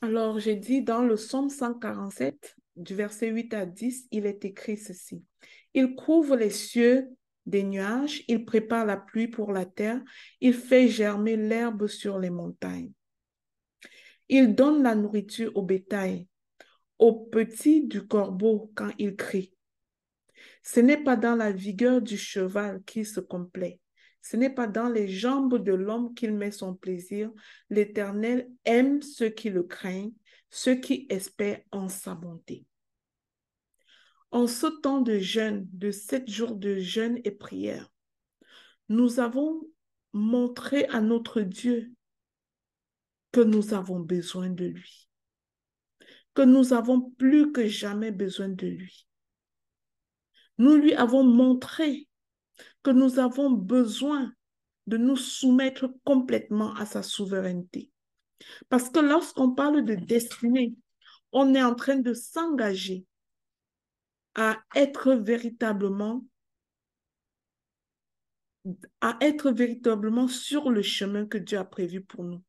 Alors, j'ai dit dans le psaume 147, du verset 8 à 10, il est écrit ceci. Il couvre les cieux des nuages, il prépare la pluie pour la terre, il fait germer l'herbe sur les montagnes. Il donne la nourriture au bétail, aux petits du corbeau quand il crie. Ce n'est pas dans la vigueur du cheval qu'il se complaît. Ce n'est pas dans les jambes de l'homme qu'il met son plaisir. L'Éternel aime ceux qui le craignent, ceux qui espèrent en sa bonté. En ce temps de jeûne, de 7 jours de jeûne et prière, nous avons montré à notre Dieu que nous avons besoin de lui, que nous avons plus que jamais besoin de lui. Nous lui avons montré que nous avons besoin de nous soumettre complètement à sa souveraineté. Parce que lorsqu'on parle de destinée, on est en train de s'engager à être véritablement sur le chemin que Dieu a prévu pour nous,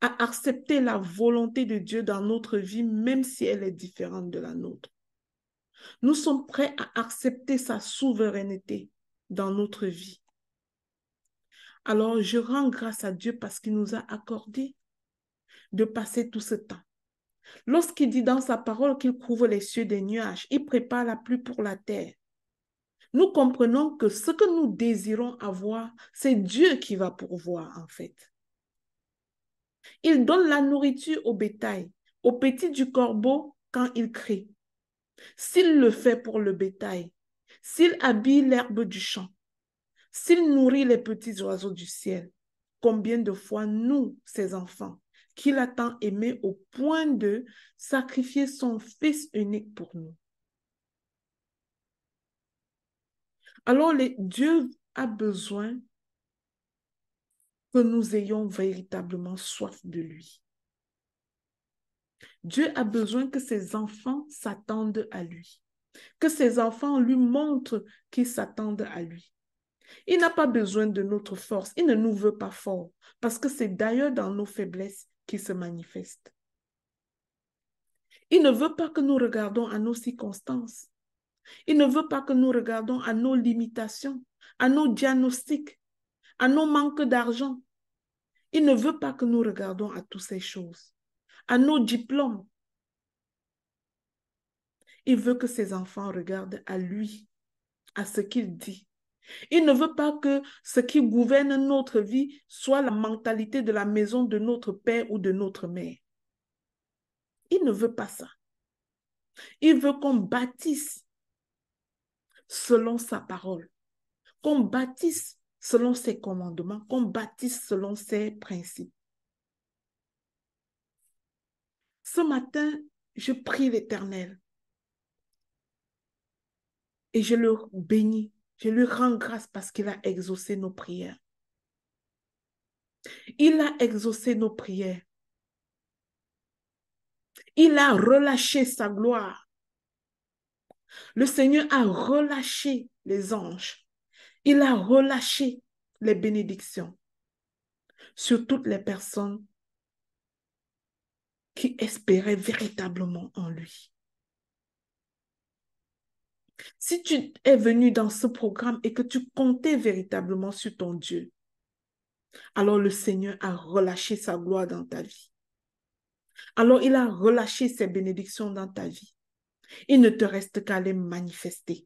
à accepter la volonté de Dieu dans notre vie, même si elle est différente de la nôtre. Nous sommes prêts à accepter sa souveraineté dans notre vie. Alors, je rends grâce à Dieu parce qu'il nous a accordé de passer tout ce temps. Lorsqu'il dit dans sa parole qu'il couvre les cieux des nuages, il prépare la pluie pour la terre. Nous comprenons que ce que nous désirons avoir, c'est Dieu qui va pourvoir en fait. Il donne la nourriture au bétail, aux petits du corbeau quand il crie. S'il le fait pour le bétail, s'il habille l'herbe du champ, s'il nourrit les petits oiseaux du ciel, combien de fois nous, ses enfants, qu'il a tant aimé au point de sacrifier son Fils unique pour nous. Alors, Dieu a besoin que nous ayons véritablement soif de lui. Dieu a besoin que ses enfants s'attendent à lui, que ses enfants lui montrent qu'ils s'attendent à lui. Il n'a pas besoin de notre force, il ne nous veut pas forts, parce que c'est d'ailleurs dans nos faiblesses qu'il se manifeste. Il ne veut pas que nous regardions à nos circonstances. Il ne veut pas que nous regardions à nos limitations, à nos diagnostics, à nos manques d'argent. Il ne veut pas que nous regardions à toutes ces choses, à nos diplômes. Il veut que ses enfants regardent à lui, à ce qu'il dit. Il ne veut pas que ce qui gouverne notre vie soit la mentalité de la maison de notre père ou de notre mère. Il ne veut pas ça. Il veut qu'on bâtisse selon sa parole, qu'on bâtisse selon ses commandements, qu'on bâtisse selon ses principes. Ce matin, je prie l'Éternel et je le bénis. Je lui rends grâce parce qu'il a exaucé nos prières. Il a exaucé nos prières. Il a relâché sa gloire. Le Seigneur a relâché les anges. Il a relâché les bénédictions sur toutes les personnes qui espéraient véritablement en lui. Si tu es venu dans ce programme et que tu comptais véritablement sur ton Dieu, alors le Seigneur a relâché sa gloire dans ta vie. Alors il a relâché ses bénédictions dans ta vie. Il ne te reste qu'à les manifester.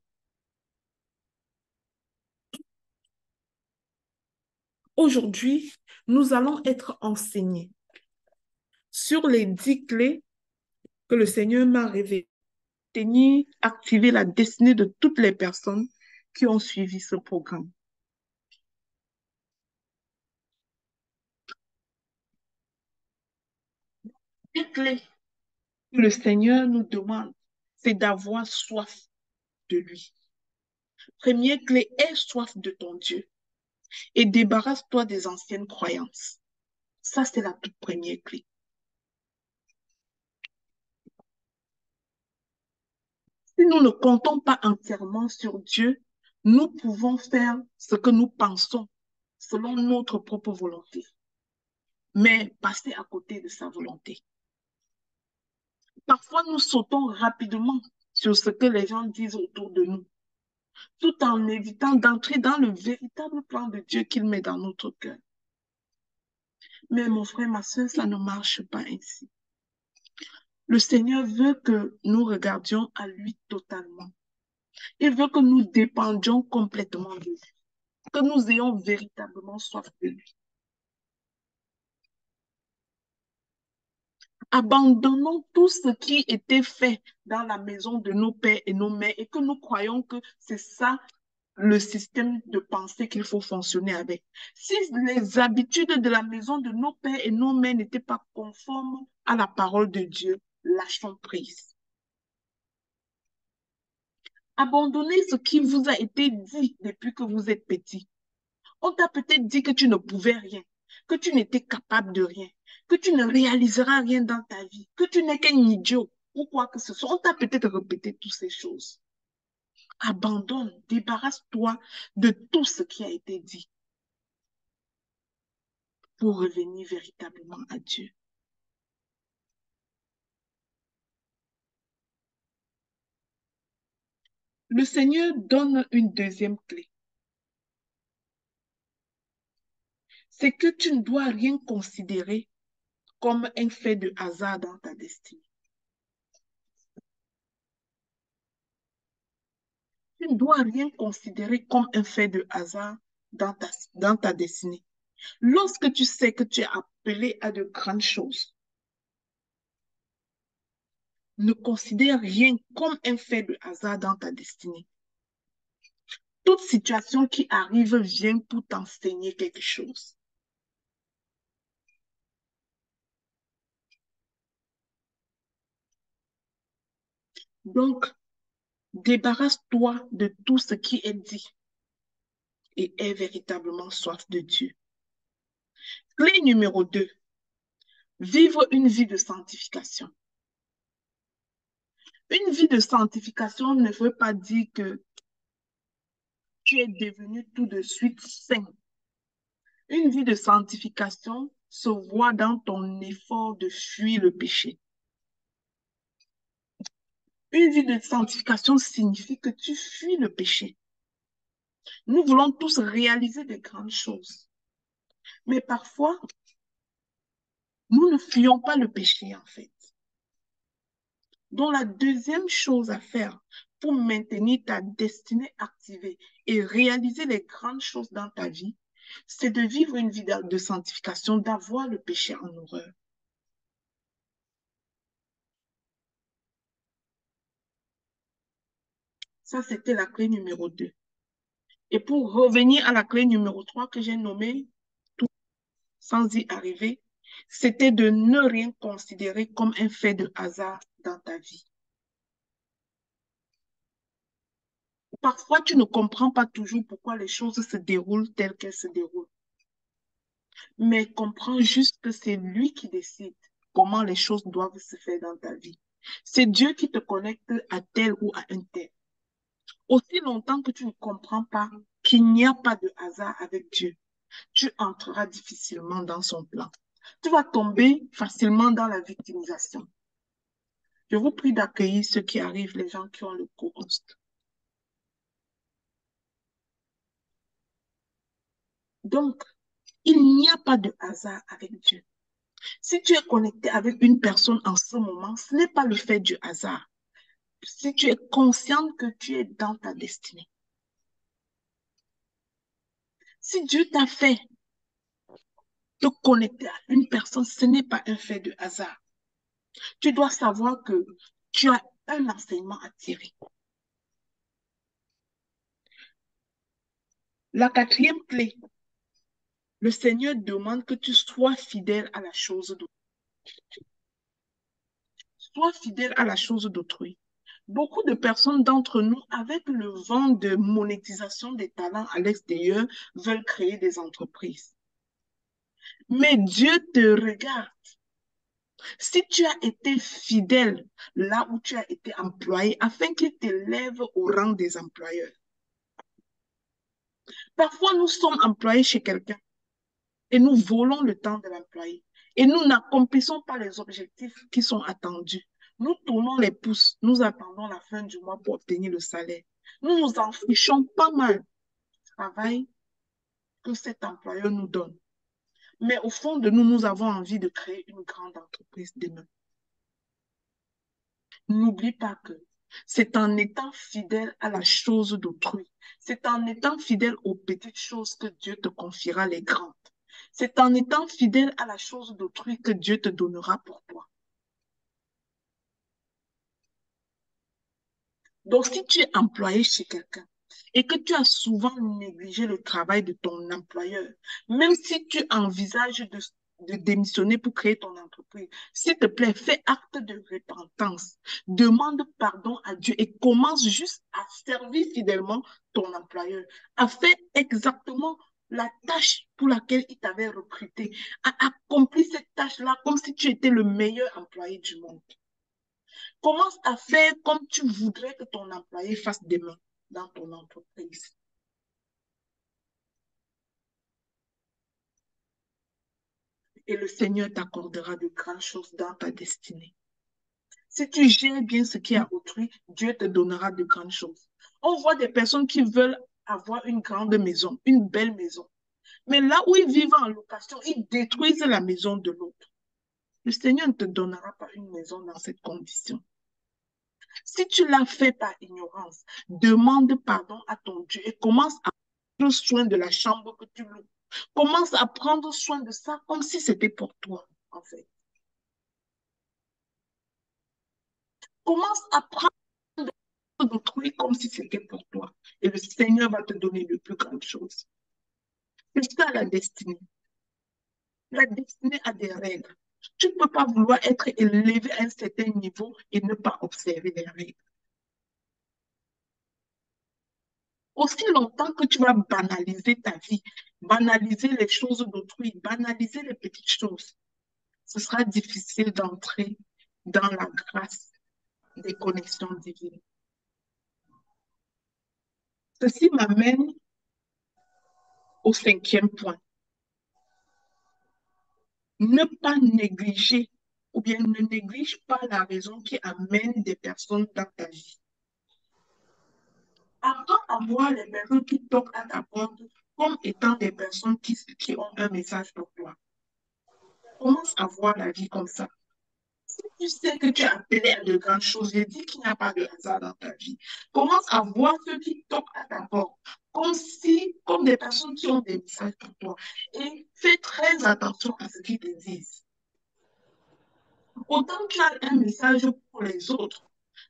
Aujourd'hui, nous allons être enseignés sur les 10 clés que le Seigneur m'a révélées, activer la destinée de toutes les personnes qui ont suivi ce programme. Les clés que le Seigneur nous demande, c'est d'avoir soif de lui. Première clé, aie soif de ton Dieu et débarrasse-toi des anciennes croyances. Ça, c'est la toute première clé. Si nous ne comptons pas entièrement sur Dieu, nous pouvons faire ce que nous pensons selon notre propre volonté, mais passer à côté de sa volonté. Parfois, nous sautons rapidement sur ce que les gens disent autour de nous, tout en évitant d'entrer dans le véritable plan de Dieu qu'il met dans notre cœur. Mais mon frère, ma soeur, ça ne marche pas ainsi. Le Seigneur veut que nous regardions à lui totalement. Il veut que nous dépendions complètement de lui, que nous ayons véritablement soif de lui. Abandonnons tout ce qui était fait dans la maison de nos pères et nos mères et que nous croyons que c'est ça le système de pensée qu'il faut fonctionner avec. Si les habitudes de la maison de nos pères et nos mères n'étaient pas conformes à la parole de Dieu, lâchons prise. Abandonnez ce qui vous a été dit depuis que vous êtes petit. On t'a peut-être dit que tu ne pouvais rien, que tu n'étais capable de rien, que tu ne réaliseras rien dans ta vie, que tu n'es qu'un idiot ou quoi que ce soit. On t'a peut-être répété toutes ces choses. Abandonne, débarrasse-toi de tout ce qui a été dit pour revenir véritablement à Dieu. Le Seigneur donne une deuxième clé. C'est que tu ne dois rien considérer comme un fait de hasard dans ta destinée. Tu ne dois rien considérer comme un fait de hasard dans ta destinée. Lorsque tu sais que tu es appelé à de grandes choses, ne considère rien comme un fait de hasard dans ta destinée. Toute situation qui arrive vient pour t'enseigner quelque chose. Donc, débarrasse-toi de tout ce qui est dit et aie véritablement soif de Dieu. Clé numéro 2, vivre une vie de sanctification. Une vie de sanctification ne veut pas dire que tu es devenu tout de suite saint. Une vie de sanctification se voit dans ton effort de fuir le péché. Une vie de sanctification signifie que tu fuis le péché. Nous voulons tous réaliser de grandes choses. Mais parfois, nous ne fuyons pas le péché, en fait. Donc, la deuxième chose à faire pour maintenir ta destinée activée et réaliser les grandes choses dans ta vie, c'est de vivre une vie de sanctification, d'avoir le péché en horreur. Ça, c'était la clé numéro 2. Et pour revenir à la clé numéro 3 que j'ai nommée, tout sans y arriver, c'était de ne rien considérer comme un fait de hasard dans ta vie. Parfois, tu ne comprends pas toujours pourquoi les choses se déroulent telles qu'elles se déroulent. Mais comprends juste que c'est lui qui décide comment les choses doivent se faire dans ta vie. C'est Dieu qui te connecte à tel ou à un tel. Aussi longtemps que tu ne comprends pas qu'il n'y a pas de hasard avec Dieu, tu entreras difficilement dans son plan. Tu vas tomber facilement dans la victimisation. Je vous prie d'accueillir ceux qui arrivent, les gens qui ont le co-host. Donc, il n'y a pas de hasard avec Dieu. Si tu es connecté avec une personne en ce moment, ce n'est pas le fait du hasard. Si tu es consciente que tu es dans ta destinée. Si Dieu t'a fait te connecter à une personne, ce n'est pas un fait de hasard. Tu dois savoir que tu as un enseignement à tirer. La quatrième clé, le Seigneur demande que tu sois fidèle à la chose d'autrui. Sois fidèle à la chose d'autrui. Beaucoup de personnes d'entre nous, avec le vent de monétisation des talents à l'extérieur, veulent créer des entreprises. Mais Dieu te regarde. Si tu as été fidèle là où tu as été employé, afin qu'il t'élève au rang des employeurs. Parfois, nous sommes employés chez quelqu'un et nous volons le temps de l'employé. Et nous n'accomplissons pas les objectifs qui sont attendus. Nous tournons les pouces, nous attendons la fin du mois pour obtenir le salaire. Nous nous en fichons pas mal du travail que cet employeur nous donne. Mais au fond de nous, nous avons envie de créer une grande entreprise demain. N'oublie pas que c'est en étant fidèle à la chose d'autrui, c'est en étant fidèle aux petites choses que Dieu te confiera les grandes. C'est en étant fidèle à la chose d'autrui que Dieu te donnera pour toi. Donc, si tu es employé chez quelqu'un et que tu as souvent négligé le travail de ton employeur, même si tu envisages de démissionner pour créer ton entreprise, s'il te plaît, fais acte de repentance. Demande pardon à Dieu et commence juste à servir fidèlement ton employeur, à faire exactement la tâche pour laquelle il t'avait recruté, à accomplir cette tâche-là comme si tu étais le meilleur employé du monde. Commence à faire comme tu voudrais que ton employé fasse demain dans ton entreprise. Et le Seigneur t'accordera de grandes choses dans ta destinée. Si tu gères bien ce qui est à autrui, Dieu te donnera de grandes choses. On voit des personnes qui veulent avoir une grande maison, une belle maison. Mais là où ils vivent en location, ils détruisent la maison de l'autre. Le Seigneur ne te donnera pas une maison dans cette condition. Si tu l'as fait par ignorance, demande pardon à ton Dieu et commence à prendre soin de la chambre que tu loues. Commence à prendre soin de ça comme si c'était pour toi, en fait. Commence à prendre d'autrui comme si c'était pour toi. Et le Seigneur va te donner de plus grandes choses. C'est ça la destinée. La destinée a des règles. Tu ne peux pas vouloir être élevé à un certain niveau et ne pas observer les règles. Aussi longtemps que tu vas banaliser ta vie, banaliser les choses d'autrui, banaliser les petites choses, ce sera difficile d'entrer dans la grâce des connexions divines. Ceci m'amène au cinquième point. Ne pas négliger ou bien ne néglige pas la raison qui amène des personnes dans ta vie. Apprends à voir les personnes qui toquent à ta porte comme étant des personnes qui ont un message pour toi. Commence à voir la vie comme ça. Si tu sais que tu es appelé à de grandes choses, je dis qu'il n'y a pas de hasard dans ta vie. Commence à voir ceux qui toquent à ta porte comme des personnes qui ont des messages pour toi. Et fais très attention à ce qu'ils te disent. Autant tu as un message pour les autres,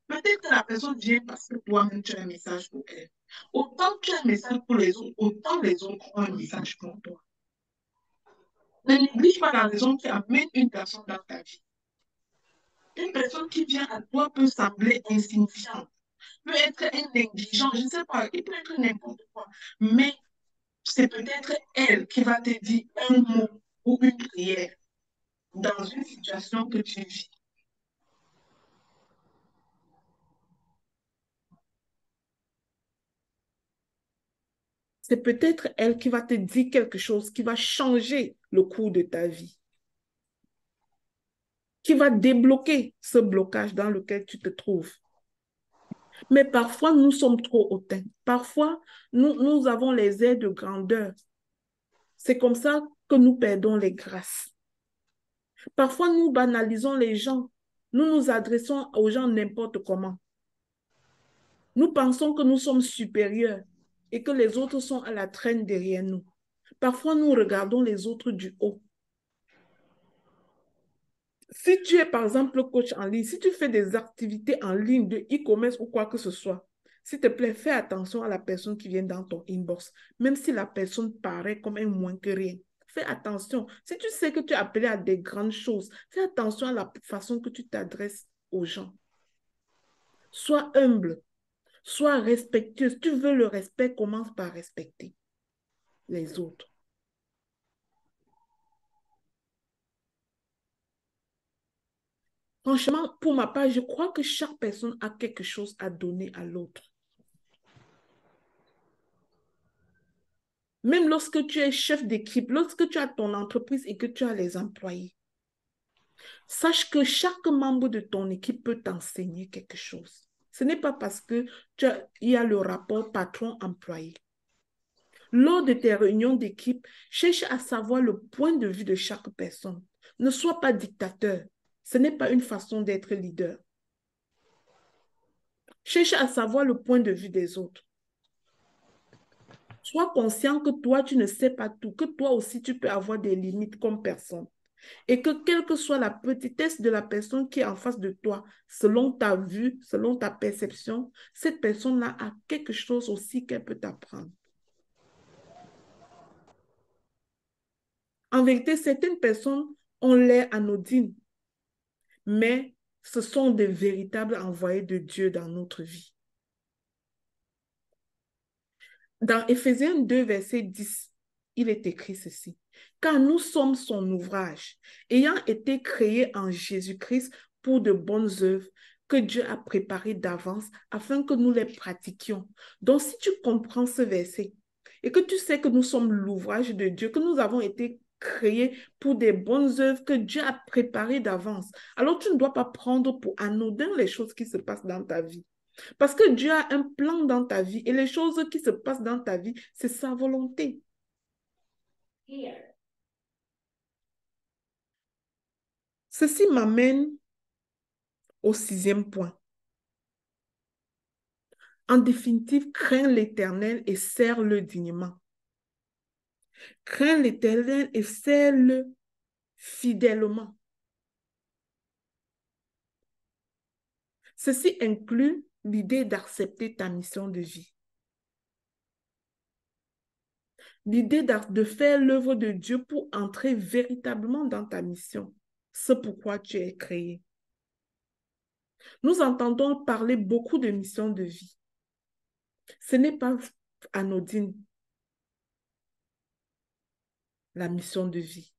peut-être que la personne vient parce que toi-même tu as un message pour elle. Autant tu as un message pour les autres, autant les autres ont un message pour toi. Ne néglige pas la raison qui amène une personne dans ta vie. Une personne qui vient à toi peut sembler insignifiante, peut être un négligent, je ne sais pas, il peut être n'importe quoi, mais c'est peut-être elle qui va te dire un mot ou une prière dans une situation que tu vis. C'est peut-être elle qui va te dire quelque chose qui va changer le cours de ta vie, qui va débloquer ce blocage dans lequel tu te trouves. Mais parfois, nous sommes trop hautains. Parfois, nous avons les airs de grandeur. C'est comme ça que nous perdons les grâces. Parfois, nous banalisons les gens. Nous nous adressons aux gens n'importe comment. Nous pensons que nous sommes supérieurs et que les autres sont à la traîne derrière nous. Parfois, nous regardons les autres du haut. Si tu es, par exemple, coach en ligne, si tu fais des activités en ligne de e-commerce ou quoi que ce soit, s'il te plaît, fais attention à la personne qui vient dans ton inbox, même si la personne paraît comme un moins que rien. Fais attention. Si tu sais que tu es appelé à des grandes choses, fais attention à la façon que tu t'adresses aux gens. Sois humble, sois respectueux. Si tu veux le respect, commence par respecter les autres. Franchement, pour ma part, je crois que chaque personne a quelque chose à donner à l'autre. Même lorsque tu es chef d'équipe, lorsque tu as ton entreprise et que tu as les employés, Sache que chaque membre de ton équipe peut t'enseigner quelque chose. Ce n'est pas parce que il y a le rapport patron-employé. Lors de tes réunions d'équipe, cherche à savoir le point de vue de chaque personne. Ne sois pas dictateur. Ce n'est pas une façon d'être leader. Cherche à savoir le point de vue des autres. Sois conscient que toi, tu ne sais pas tout, que toi aussi, tu peux avoir des limites comme personne. Et que quelle que soit la petitesse de la personne qui est en face de toi, selon ta vue, selon ta perception, cette personne-là a quelque chose aussi qu'elle peut t'apprendre. En vérité, certaines personnes ont l'air anodines, mais ce sont des véritables envoyés de Dieu dans notre vie. Dans Éphésiens 2, verset 10, il est écrit ceci. Car nous sommes son ouvrage, ayant été créés en Jésus-Christ pour de bonnes œuvres que Dieu a préparées d'avance afin que nous les pratiquions. Donc, si tu comprends ce verset et que tu sais que nous sommes l'ouvrage de Dieu, que nous avons été créés pour des bonnes œuvres que Dieu a préparées d'avance, alors tu ne dois pas prendre pour anodin les choses qui se passent dans ta vie. Parce que Dieu a un plan dans ta vie et les choses qui se passent dans ta vie, c'est sa volonté. Ceci m'amène au 6e point. En définitive, crains l'Éternel et sers-le dignement. Crains l'Éternel et sers-le fidèlement. Ceci inclut l'idée d'accepter ta mission de vie. L'idée de faire l'œuvre de Dieu pour entrer véritablement dans ta mission. C'est pourquoi tu es créé. Nous entendons parler beaucoup de mission de vie. Ce n'est pas anodine, la mission de vie.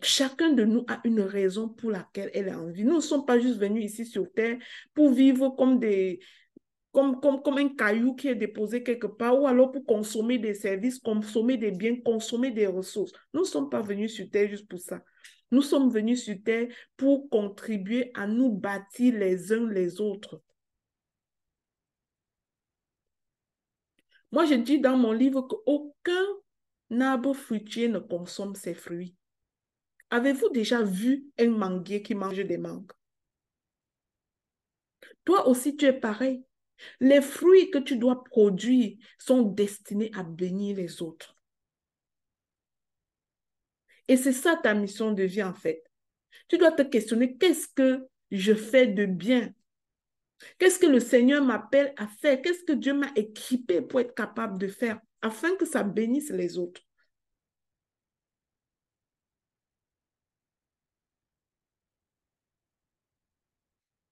Chacun de nous a une raison pour laquelle elle est en vie. Nous ne sommes pas juste venus ici sur Terre pour vivre comme un caillou qui est déposé quelque part ou alors pour consommer des services, consommer des biens, consommer des ressources. Nous ne sommes pas venus sur Terre juste pour ça. Nous sommes venus sur Terre pour contribuer à nous bâtir les uns les autres. Moi, je dis dans mon livre qu'aucun arbre fruitier ne consomme ses fruits. Avez-vous déjà vu un manguier qui mange des mangues? Toi aussi, tu es pareil. Les fruits que tu dois produire sont destinés à bénir les autres. Et c'est ça ta mission de vie en fait. Tu dois te questionner, qu'est-ce que je fais de bien? Qu'est-ce que le Seigneur m'appelle à faire? Qu'est-ce que Dieu m'a équipé pour être capable de faire afin que ça bénisse les autres?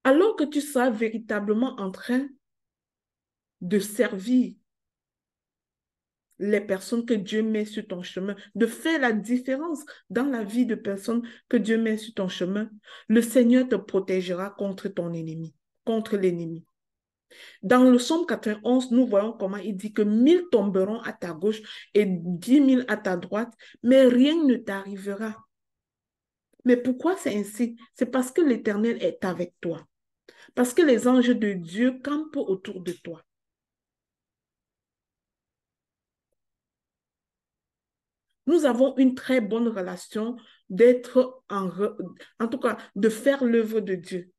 Alors que tu seras véritablement en train de servir les personnes que Dieu met sur ton chemin, de faire la différence dans la vie de personnes que Dieu met sur ton chemin, le Seigneur te protégera contre ton ennemi, contre l'ennemi. Dans le psaume 91, nous voyons comment il dit que 1000 tomberont à ta gauche et 10 000 à ta droite, mais rien ne t'arrivera. Mais pourquoi c'est ainsi? C'est parce que l'Éternel est avec toi. Parce que les anges de Dieu campent autour de toi. Nous avons une très bonne relation d'être en tout cas, de faire l'œuvre de Dieu.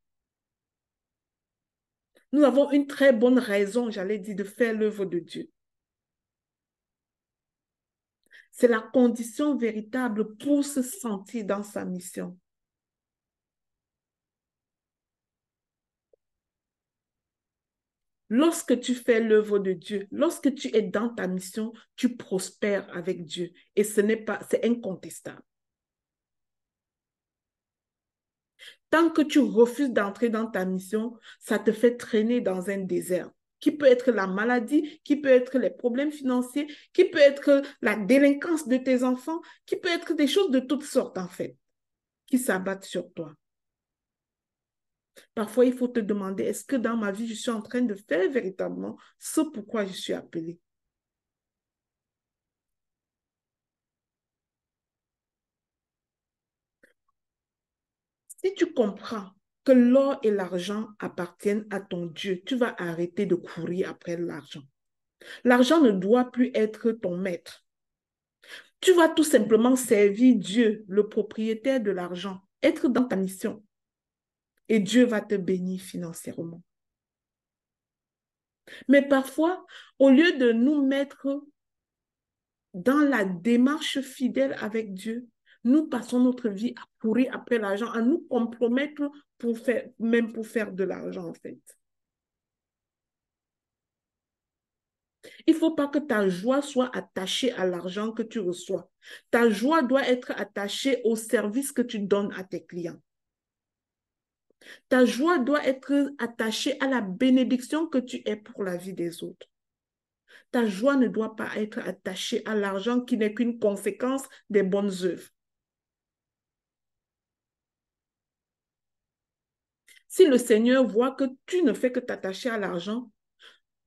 Nous avons une très bonne raison, j'allais dire, de faire l'œuvre de Dieu. C'est la condition véritable pour se sentir dans sa mission. Lorsque tu fais l'œuvre de Dieu, lorsque tu es dans ta mission, tu prospères avec Dieu. Et ce n'est pas, c'est incontestable. Tant que tu refuses d'entrer dans ta mission, ça te fait traîner dans un désert qui peut être la maladie, qui peut être les problèmes financiers, qui peut être la délinquance de tes enfants, qui peut être des choses de toutes sortes en fait, qui s'abattent sur toi. Parfois, il faut te demander, est-ce que dans ma vie, je suis en train de faire véritablement ce pourquoi je suis appelée? Si tu comprends que l'or et l'argent appartiennent à ton Dieu, tu vas arrêter de courir après l'argent. L'argent ne doit plus être ton maître. Tu vas tout simplement servir Dieu, le propriétaire de l'argent, être dans ta mission et Dieu va te bénir financièrement. Mais parfois, au lieu de nous mettre dans la démarche fidèle avec Dieu, nous passons notre vie à courir après l'argent, à nous compromettre pour faire, même pour faire de l'argent en fait. Il ne faut pas que ta joie soit attachée à l'argent que tu reçois. Ta joie doit être attachée au service que tu donnes à tes clients. Ta joie doit être attachée à la bénédiction que tu es pour la vie des autres. Ta joie ne doit pas être attachée à l'argent qui n'est qu'une conséquence des bonnes œuvres. Si le Seigneur voit que tu ne fais que t'attacher à l'argent,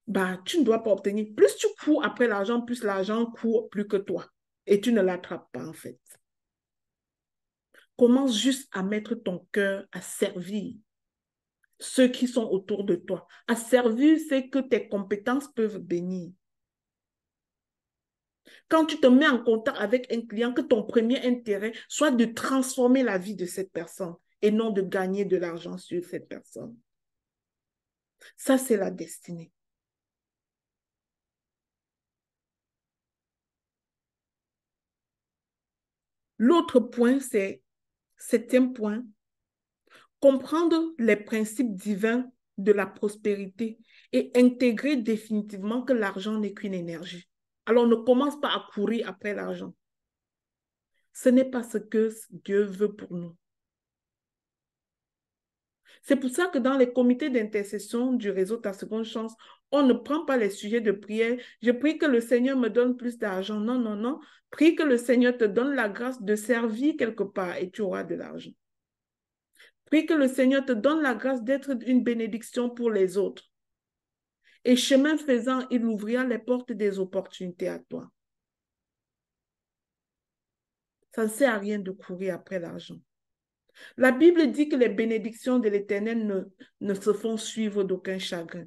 bah, tu ne dois pas obtenir. Plus tu cours après l'argent, plus l'argent court plus que toi. Et tu ne l'attrapes pas, en fait. Commence juste à mettre ton cœur à servir ceux qui sont autour de toi. À servir, c'est que tes compétences peuvent bénir. Quand tu te mets en contact avec un client, que ton premier intérêt soit de transformer la vie de cette personne et non de gagner de l'argent sur cette personne. Ça, c'est la destinée. L'autre point, c'est, septième point, comprendre les principes divins de la prospérité et intégrer définitivement que l'argent n'est qu'une énergie. Alors ne commence pas à courir après l'argent. Ce n'est pas ce que Dieu veut pour nous. C'est pour ça que dans les comités d'intercession du réseau Ta Seconde Chance, on ne prend pas les sujets de prière. Je prie que le Seigneur me donne plus d'argent. Non, non, non. Prie que le Seigneur te donne la grâce de servir quelque part et tu auras de l'argent. Prie que le Seigneur te donne la grâce d'être une bénédiction pour les autres. Et chemin faisant, il ouvrira les portes des opportunités à toi. Ça ne sert à rien de courir après l'argent. La Bible dit que les bénédictions de l'Éternel ne se font suivre d'aucun chagrin.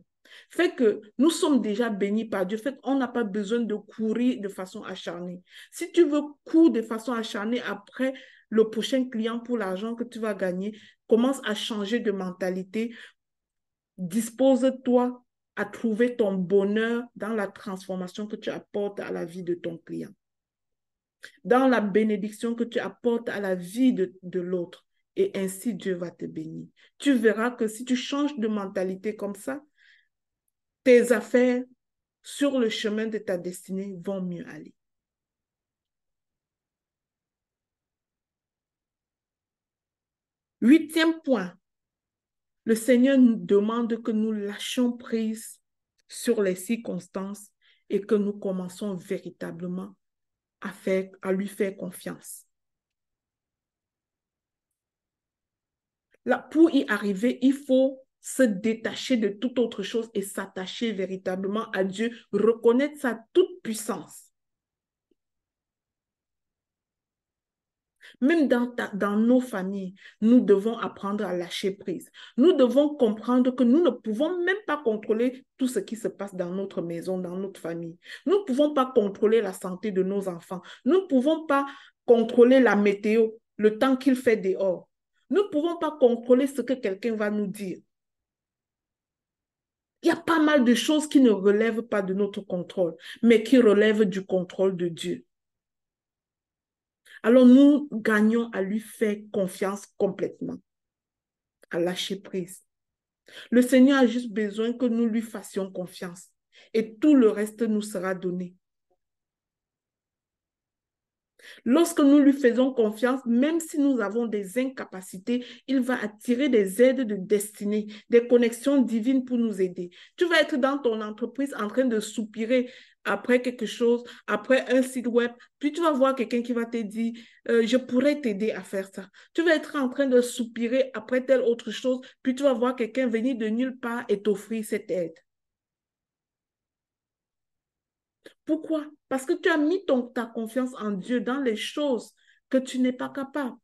Fait que nous sommes déjà bénis par Dieu, fait qu'on n'a pas besoin de courir de façon acharnée. Si tu veux courir de façon acharnée après le prochain client pour l'argent que tu vas gagner, commence à changer de mentalité. Dispose-toi à trouver ton bonheur dans la transformation que tu apportes à la vie de ton client, dans la bénédiction que tu apportes à la vie de l'autre. Et ainsi, Dieu va te bénir. Tu verras que si tu changes de mentalité comme ça, tes affaires sur le chemin de ta destinée vont mieux aller. Huitième point, le Seigneur nous demande que nous lâchions prise sur les circonstances et que nous commençons véritablement à lui faire confiance. Là, pour y arriver, il faut se détacher de toute autre chose et s'attacher véritablement à Dieu, reconnaître sa toute puissance. Même dans nos familles, nous devons apprendre à lâcher prise. Nous devons comprendre que nous ne pouvons même pas contrôler tout ce qui se passe dans notre maison, dans notre famille. Nous ne pouvons pas contrôler la santé de nos enfants. Nous ne pouvons pas contrôler la météo, le temps qu'il fait dehors. Nous ne pouvons pas contrôler ce que quelqu'un va nous dire. Il y a pas mal de choses qui ne relèvent pas de notre contrôle, mais qui relèvent du contrôle de Dieu. Alors nous gagnons à lui faire confiance complètement, à lâcher prise. Le Seigneur a juste besoin que nous lui fassions confiance et tout le reste nous sera donné. Lorsque nous lui faisons confiance, même si nous avons des incapacités, il va attirer des aides de destinée, des connexions divines pour nous aider. Tu vas être dans ton entreprise en train de soupirer après quelque chose, après un site web, puis tu vas voir quelqu'un qui va te dire, je pourrais t'aider à faire ça. Tu vas être en train de soupirer après telle autre chose, puis tu vas voir quelqu'un venir de nulle part et t'offrir cette aide. Pourquoi? Parce que tu as mis ta confiance en Dieu dans les choses que tu n'es pas capable.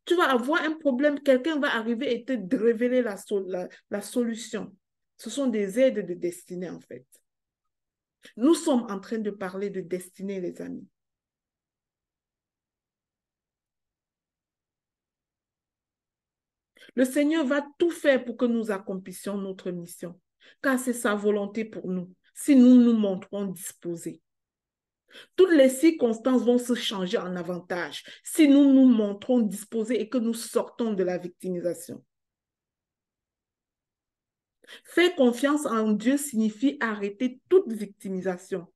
Tu vas avoir un problème, quelqu'un va arriver et te révéler la solution. Ce sont des aides de destinée, en fait. Nous sommes en train de parler de destinée, les amis. Le Seigneur va tout faire pour que nous accomplissions notre mission, car c'est sa volonté pour nous, si nous nous montrons disposés. Toutes les circonstances vont se changer en avantage si nous nous montrons disposés et que nous sortons de la victimisation. Faire confiance en Dieu signifie arrêter toute victimisation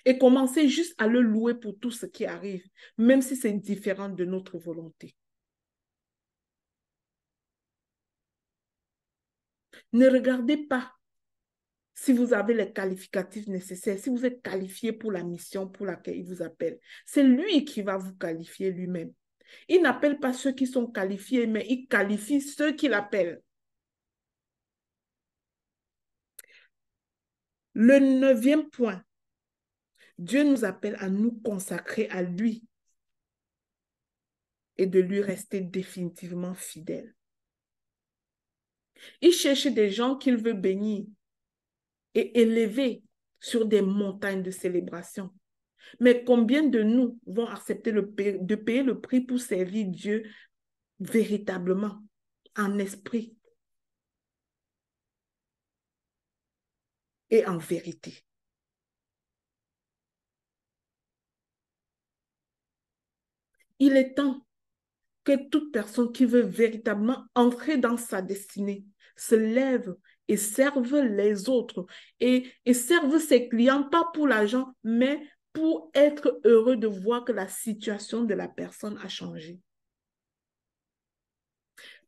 et commencer juste à le louer pour tout ce qui arrive, même si c'est différent de notre volonté. Ne regardez pas si vous avez les qualificatifs nécessaires, si vous êtes qualifié pour la mission pour laquelle il vous appelle. C'est lui qui va vous qualifier lui-même. Il n'appelle pas ceux qui sont qualifiés, mais il qualifie ceux qu'il appelle. Le 9e point, Dieu nous appelle à nous consacrer à lui et de lui rester définitivement fidèle. Il cherche des gens qu'il veut bénir et élever sur des montagnes de célébration. Mais combien de nous vont accepter de payer le prix pour servir Dieu véritablement, en esprit et en vérité? Il est temps que toute personne qui veut véritablement entrer dans sa destinée se lève et serve les autres et serve ses clients, pas pour l'argent, mais pour être heureux de voir que la situation de la personne a changé.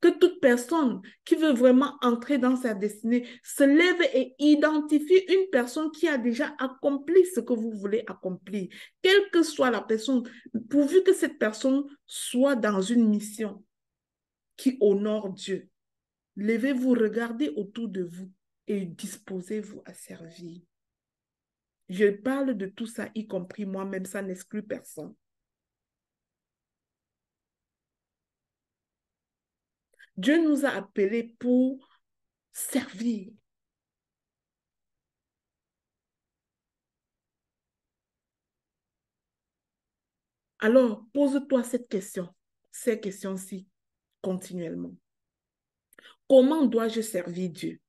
Que toute personne qui veut vraiment entrer dans sa destinée se lève et identifie une personne qui a déjà accompli ce que vous voulez accomplir, quelle que soit la personne, pourvu que cette personne soit dans une mission qui honore Dieu. Levez-vous, regardez autour de vous et disposez-vous à servir. Je parle de tout ça, y compris moi-même, ça n'exclut personne. Dieu nous a appelés pour servir. Alors, pose-toi ces questions-ci continuellement. Comment dois-je servir Dieu?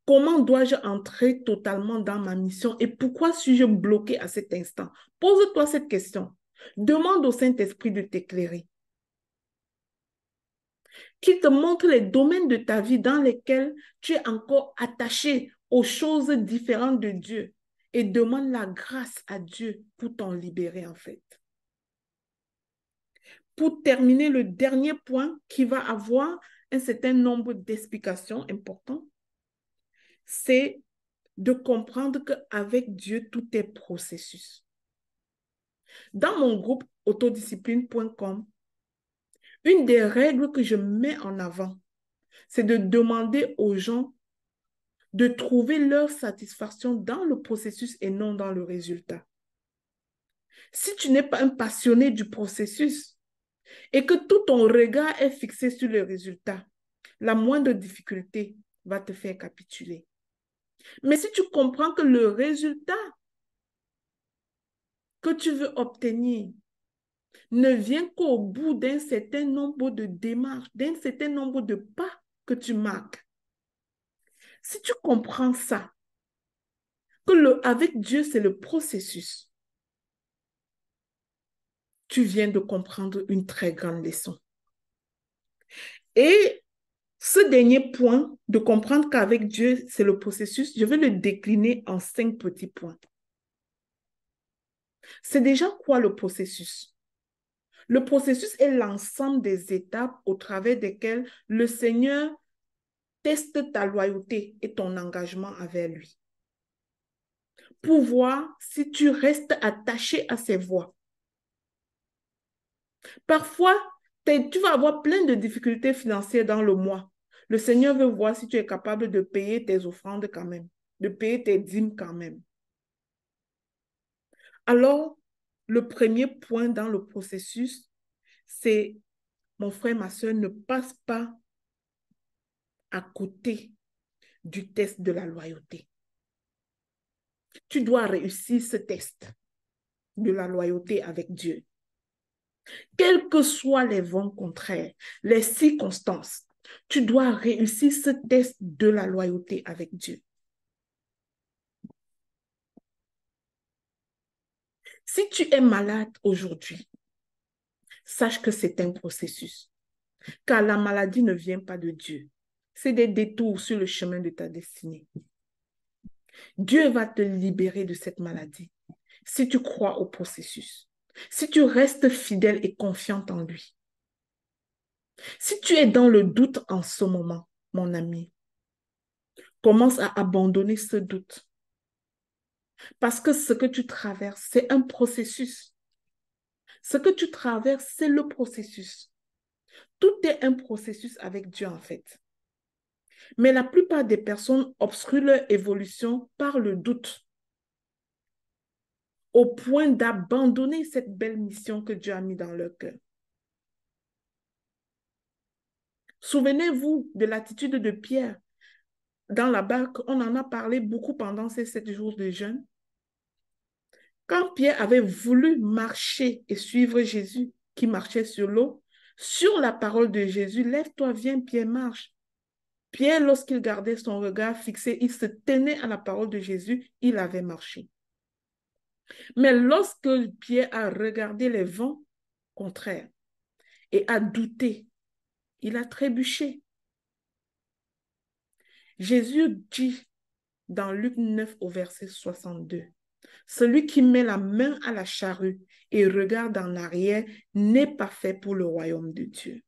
Comment dois-je entrer totalement dans ma mission et pourquoi suis-je bloqué à cet instant? Pose-toi cette question. Demande au Saint-Esprit de t'éclairer. Qu'il te montre les domaines de ta vie dans lesquels tu es encore attaché aux choses différentes de Dieu et demande la grâce à Dieu pour t'en libérer en fait. Pour terminer, le dernier point qui va avoir un certain nombre d'explications importantes, c'est de comprendre qu'avec Dieu, tout est processus. Dans mon groupe autodiscipline.com, une des règles que je mets en avant, c'est de demander aux gens de trouver leur satisfaction dans le processus et non dans le résultat. Si tu n'es pas un passionné du processus et que tout ton regard est fixé sur le résultat, la moindre difficulté va te faire capituler. Mais si tu comprends que le résultat que tu veux obtenir ne vient qu'au bout d'un certain nombre de démarches, d'un certain nombre de pas que tu marques, si tu comprends ça, que avec Dieu, c'est le processus, tu viens de comprendre une très grande leçon. Et ce dernier point, de comprendre qu'avec Dieu, c'est le processus, je vais le décliner en 5 petits points. C'est déjà quoi le processus? Le processus est l'ensemble des étapes au travers desquelles le Seigneur teste ta loyauté et ton engagement avec lui, pour voir si tu restes attaché à ses voies. Parfois, tu vas avoir plein de difficultés financières dans le mois. Le Seigneur veut voir si tu es capable de payer tes offrandes quand même, de payer tes dîmes quand même. Alors, le premier point dans le processus, c'est, mon frère, ma soeur, ne passe pas à côté du test de la loyauté. Tu dois réussir ce test de la loyauté avec Dieu. Quels que soient les vents contraires, les circonstances, tu dois réussir ce test de la loyauté avec Dieu. Si tu es malade aujourd'hui, sache que c'est un processus, car la maladie ne vient pas de Dieu. C'est des détours sur le chemin de ta destinée. Dieu va te libérer de cette maladie si tu crois au processus, si tu restes fidèle et confiante en lui. Si tu es dans le doute en ce moment, mon ami, commence à abandonner ce doute. Parce que ce que tu traverses, c'est un processus. Ce que tu traverses, c'est le processus. Tout est un processus avec Dieu, en fait. Mais la plupart des personnes obstruent leur évolution par le doute, au point d'abandonner cette belle mission que Dieu a mis dans leur cœur. Souvenez-vous de l'attitude de Pierre dans la barque. On en a parlé beaucoup pendant ces 7 jours de jeûne. Quand Pierre avait voulu marcher et suivre Jésus qui marchait sur l'eau, sur la parole de Jésus, lève-toi, viens, Pierre, marche. Pierre, lorsqu'il gardait son regard fixé, il se tenait à la parole de Jésus, il avait marché. Mais lorsque Pierre a regardé les vents contraires et a douté, il a trébuché. Jésus dit dans Luc 9 au verset 62, « Celui qui met la main à la charrue et regarde en arrière n'est pas fait pour le royaume de Dieu. »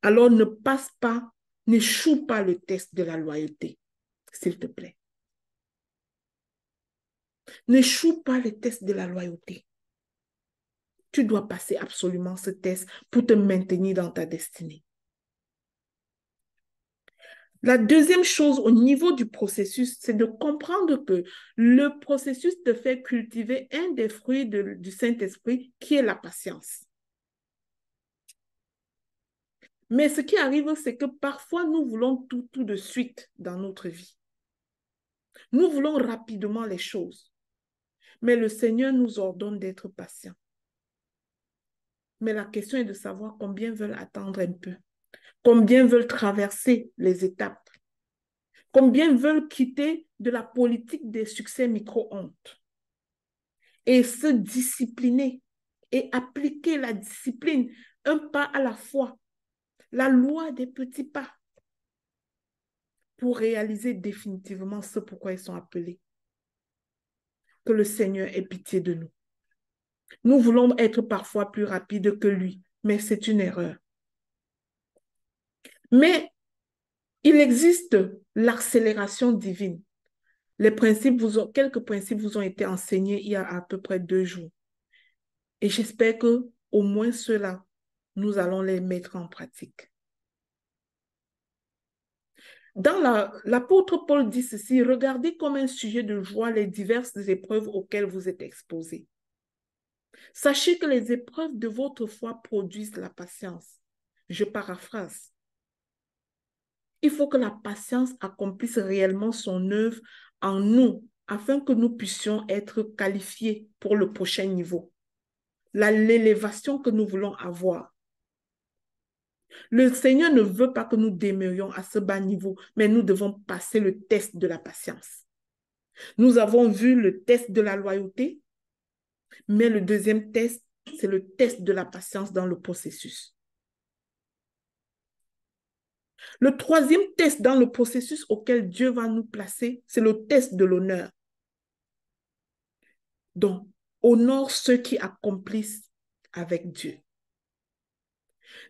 Alors ne passe pas, n'échoue pas le test de la loyauté, s'il te plaît. N'échoue pas le test de la loyauté. Tu dois passer absolument ce test pour te maintenir dans ta destinée. La deuxième chose au niveau du processus, c'est de comprendre que le processus te fait cultiver un des fruits du Saint-Esprit qui est la patience. Mais ce qui arrive, c'est que parfois nous voulons tout de suite dans notre vie. Nous voulons rapidement les choses. Mais le Seigneur nous ordonne d'être patients. Mais la question est de savoir combien veulent attendre un peu. Combien veulent traverser les étapes. Combien veulent quitter de la politique des succès micro-ondes et se discipliner et appliquer la discipline un pas à la fois, la loi des petits pas pour réaliser définitivement ce pourquoi ils sont appelés. Que le Seigneur ait pitié de nous. Nous voulons être parfois plus rapides que lui, mais c'est une erreur. Mais il existe l'accélération divine. Quelques principes vous ont été enseignés il y a à peu près 2 jours. Et j'espère que au moins ceux-là, nous allons les mettre en pratique. L'apôtre Paul dit ceci, regardez comme un sujet de joie les diverses épreuves auxquelles vous êtes exposés. Sachez que les épreuves de votre foi produisent la patience. Je paraphrase. Il faut que la patience accomplisse réellement son œuvre en nous afin que nous puissions être qualifiés pour le prochain niveau. L'élévation que nous voulons avoir. Le Seigneur ne veut pas que nous demeurions à ce bas niveau, mais nous devons passer le test de la patience. Nous avons vu le test de la loyauté, mais le deuxième test, c'est le test de la patience dans le processus. Le troisième test dans le processus auquel Dieu va nous placer, c'est le test de l'honneur. Donc, honore ceux qui accomplissent avec Dieu.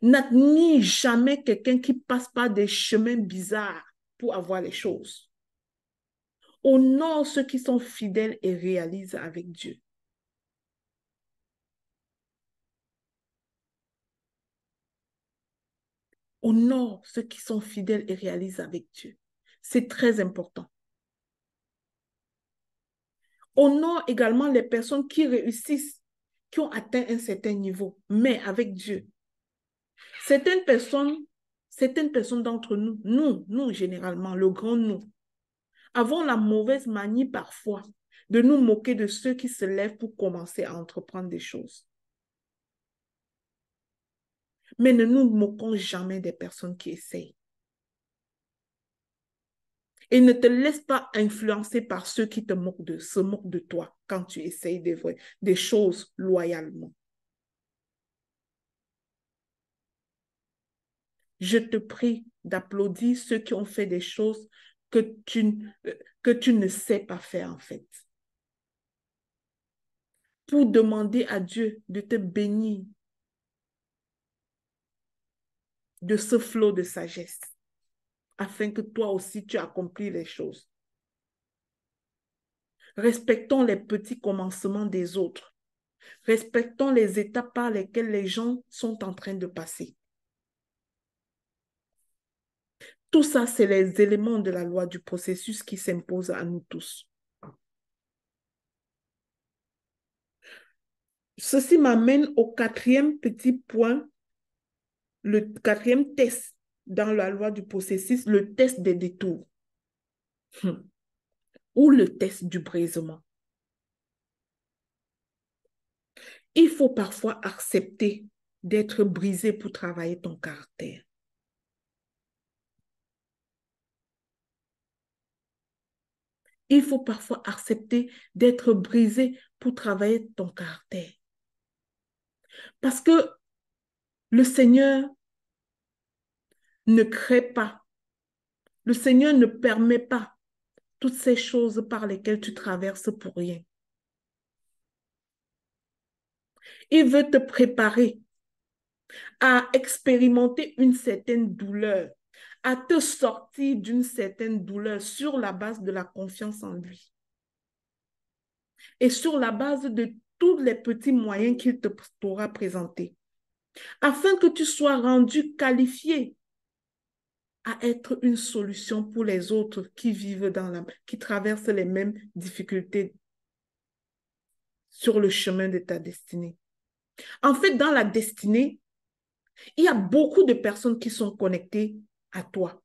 N'admire jamais quelqu'un qui passe par des chemins bizarres pour avoir les choses. Honore ceux qui sont fidèles et réalisent avec Dieu. Honore ceux qui sont fidèles et réalisent avec Dieu. C'est très important. Honore également les personnes qui réussissent, qui ont atteint un certain niveau, mais avec Dieu. Certaines personnes d'entre nous, nous généralement, le grand nous, avons la mauvaise manie parfois de nous moquer de ceux qui se lèvent pour commencer à entreprendre des choses. Mais ne nous moquons jamais des personnes qui essayent. Et ne te laisse pas influencer par ceux qui se moquent de toi quand tu essayes des choses loyalement. Je te prie d'applaudir ceux qui ont fait des choses que tu ne sais pas faire en fait. Pour demander à Dieu de te bénir de ce flot de sagesse, afin que toi aussi tu accomplis les choses. Respectons les petits commencements des autres. Respectons les étapes par lesquelles les gens sont en train de passer. Tout ça, c'est les éléments de la loi du processus qui s'imposent à nous tous. Ceci m'amène au quatrième petit point, le quatrième test dans la loi du processus, le test des détours ou le test du brisement. Il faut parfois accepter d'être brisé pour travailler ton caractère. Il faut parfois accepter d'être brisé pour travailler ton caractère. Parce que le Seigneur ne crée pas, le Seigneur ne permet pas toutes ces choses par lesquelles tu traverses pour rien. Il veut te préparer à expérimenter une certaine douleur, à te sortir d'une certaine douleur sur la base de la confiance en lui. Et sur la base de tous les petits moyens qu'il t'aura présentés, afin que tu sois rendu qualifié à être une solution pour les autres qui vivent qui traversent les mêmes difficultés sur le chemin de ta destinée. En fait, dans la destinée, il y a beaucoup de personnes qui sont connectées à toi.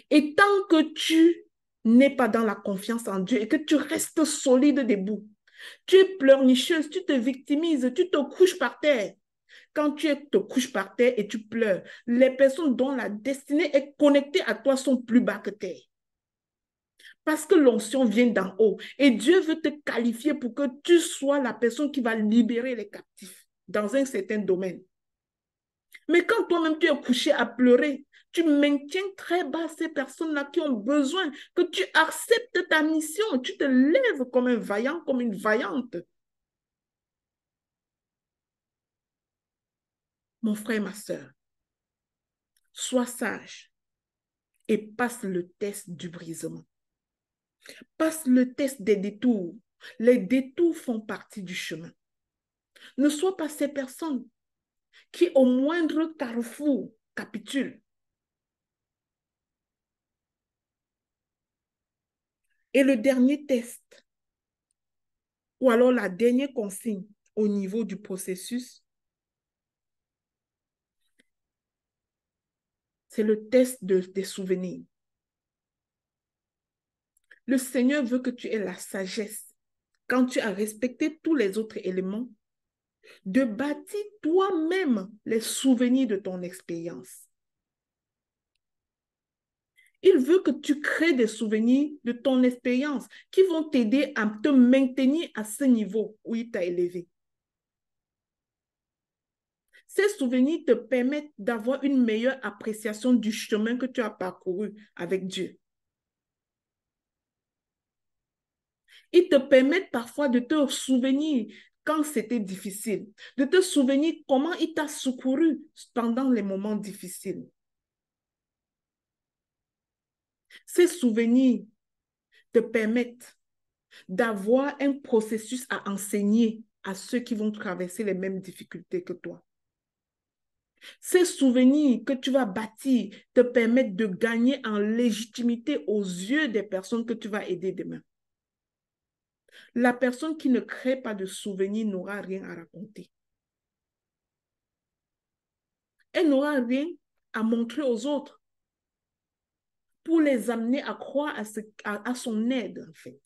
Et tant que tu n'es pas dans la confiance en Dieu et que tu restes solide debout, tu es pleurnicheuse, tu te victimises, tu te couches par terre. Quand tu te couches par terre et tu pleures, les personnes dont la destinée est connectée à toi sont plus bas que terre. Parce que l'onction vient d'en haut. Et Dieu veut te qualifier pour que tu sois la personne qui va libérer les captifs dans un certain domaine. Mais quand toi-même tu es couché à pleurer, tu maintiens très bas ces personnes-là qui ont besoin que tu acceptes ta mission. Tu te lèves comme un vaillant, comme une vaillante. Mon frère, ma soeur, sois sage et passe le test du brisement. Passe le test des détours. Les détours font partie du chemin. Ne sois pas ces personnes qui, au moindre carrefour, capitulent. Et le dernier test, ou alors la dernière consigne au niveau du processus, c'est le test des souvenirs. Le Seigneur veut que tu aies la sagesse, quand tu as respecté tous les autres éléments, de bâtir toi-même les souvenirs de ton expérience. Il veut que tu crées des souvenirs de ton expérience qui vont t'aider à te maintenir à ce niveau où il t'a élevé. Ces souvenirs te permettent d'avoir une meilleure appréciation du chemin que tu as parcouru avec Dieu. Ils te permettent parfois de te souvenir quand c'était difficile, de te souvenir comment il t'a secouru pendant les moments difficiles. Ces souvenirs te permettent d'avoir un processus à enseigner à ceux qui vont traverser les mêmes difficultés que toi. Ces souvenirs que tu vas bâtir te permettent de gagner en légitimité aux yeux des personnes que tu vas aider demain. La personne qui ne crée pas de souvenirs n'aura rien à raconter. Elle n'aura rien à montrer aux autres pour les amener à croire à son aide, en fait.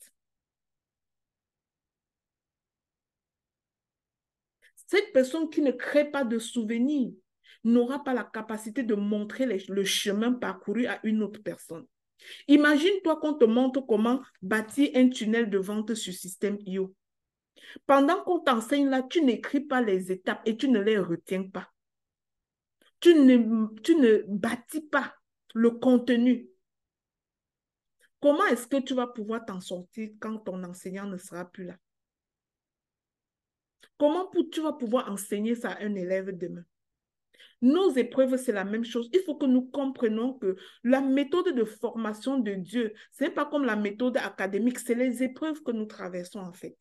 Cette personne qui ne crée pas de souvenirs n'aura pas la capacité de montrer le chemin parcouru à une autre personne. Imagine-toi qu'on te montre comment bâtir un tunnel de vente sur système IO. Pendant qu'on t'enseigne là, tu n'écris pas les étapes et tu ne les retiens pas. Tu ne bâtis pas le contenu. Comment est-ce que tu vas pouvoir t'en sortir quand ton enseignant ne sera plus là? Comment tu vas pouvoir enseigner ça à un élève demain? Nos épreuves, c'est la même chose. Il faut que nous comprenions que la méthode de formation de Dieu, ce n'est pas comme la méthode académique, c'est les épreuves que nous traversons en fait.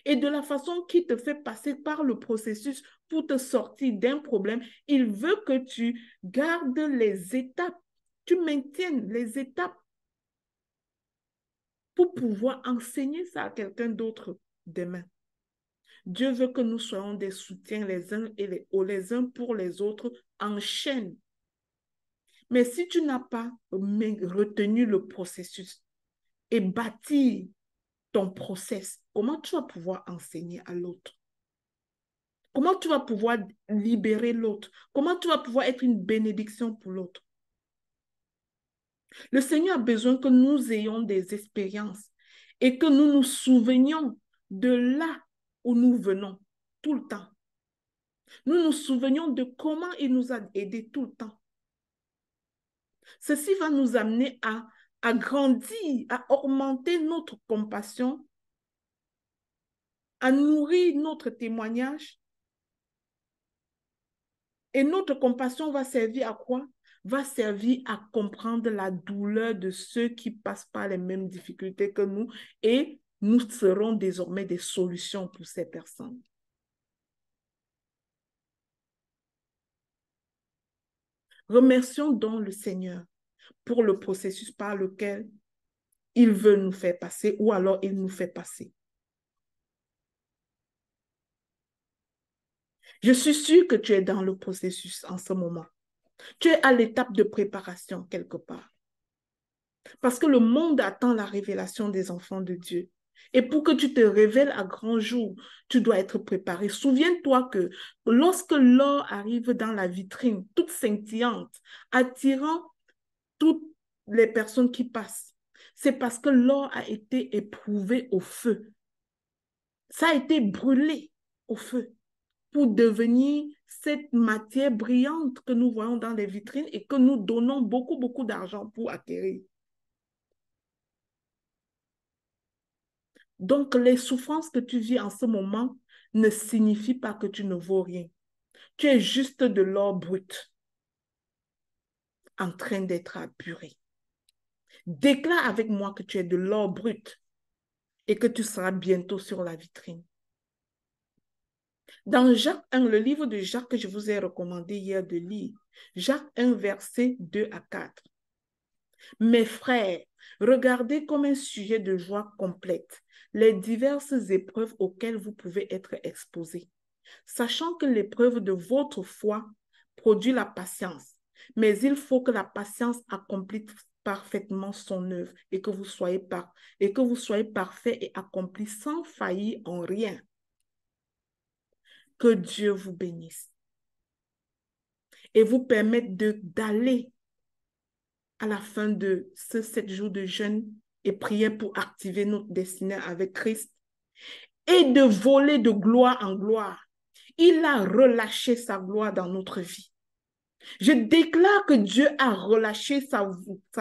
Et de la façon qu'il te fait passer par le processus pour te sortir d'un problème, il veut que tu gardes les étapes, tu maintiennes les étapes pour pouvoir enseigner ça à quelqu'un d'autre demain. Dieu veut que nous soyons des soutiens les uns et les uns pour les autres en chaîne. Mais si tu n'as pas retenu le processus et bâti ton process, comment tu vas pouvoir enseigner à l'autre? Comment tu vas pouvoir libérer l'autre? Comment tu vas pouvoir être une bénédiction pour l'autre? Le Seigneur a besoin que nous ayons des expériences et que nous nous souvenions de là où nous venons tout le temps. Nous nous souvenions de comment il nous a aidés tout le temps. Ceci va nous amener à grandir, à augmenter notre compassion, à nourrir notre témoignage. Et notre compassion va servir à quoi? Va servir à comprendre la douleur de ceux qui passent par les mêmes difficultés que nous et nous serons désormais des solutions pour ces personnes. Remercions donc le Seigneur pour le processus par lequel il veut nous faire passer ou alors il nous fait passer. Je suis sûre que tu es dans le processus en ce moment. Tu es à l'étape de préparation quelque part. Parce que le monde attend la révélation des enfants de Dieu. Et pour que tu te révèles à grand jour, tu dois être préparé. Souviens-toi que lorsque l'or arrive dans la vitrine, toute scintillante, attirant toutes les personnes qui passent, c'est parce que l'or a été éprouvé au feu. Ça a été brûlé au feu pour devenir cette matière brillante que nous voyons dans les vitrines et que nous donnons beaucoup, beaucoup d'argent pour acquérir. Donc, les souffrances que tu vis en ce moment ne signifient pas que tu ne vaux rien. Tu es juste de l'or brut en train d'être apuré. Déclare avec moi que tu es de l'or brut et que tu seras bientôt sur la vitrine. Dans Jacques 1, le livre de Jacques que je vous ai recommandé hier de lire, Jacques 1, versets 2 à 4. Mes frères, regardez comme un sujet de joie complète les diverses épreuves auxquelles vous pouvez être exposés, sachant que l'épreuve de votre foi produit la patience. Mais il faut que la patience accomplisse parfaitement son œuvre et que vous soyez parfait et accompli sans faillir en rien. Que Dieu vous bénisse et vous permette d'aller à la fin de ces 7 jours de jeûne et prière pour activer notre destinée avec Christ et de voler de gloire en gloire. Il a relâché sa gloire dans notre vie. Je déclare que Dieu a relâché sa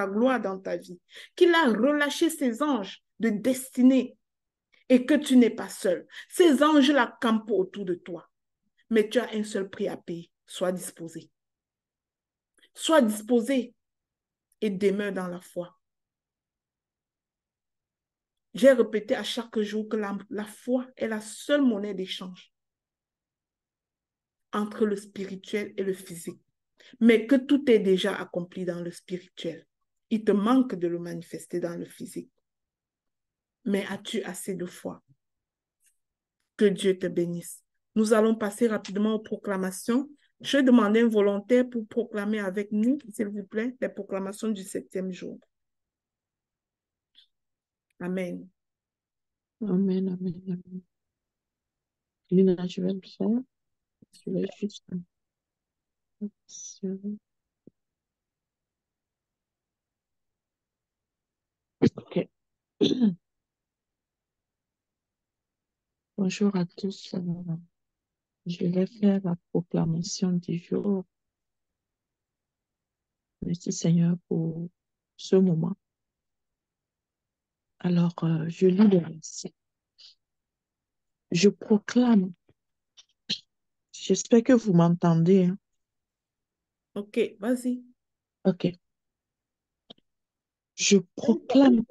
gloire dans ta vie, qu'il a relâché ses anges de destinée et que tu n'es pas seul. Ces anges-là campent autour de toi, mais tu as un seul prix à payer. Sois disposé. Sois disposé et demeure dans la foi. J'ai répété à chaque jour que la foi est la seule monnaie d'échange entre le spirituel et le physique, mais que tout est déjà accompli dans le spirituel. Il te manque de le manifester dans le physique. Mais as-tu assez de foi? Que Dieu te bénisse. Nous allons passer rapidement aux proclamations. Je vais demander un volontaire pour proclamer avec nous, s'il vous plaît, les proclamations du 7e jour. Amen. Amen, amen, amen. Lina, je vais le faire. Je vais juste... Ok. Bonjour à tous. Je vais faire la proclamation du jour. Merci Seigneur pour ce moment. Alors, je lis le verset. Je proclame. J'espère que vous m'entendez, hein. OK, vas-y. Ok. Je proclame.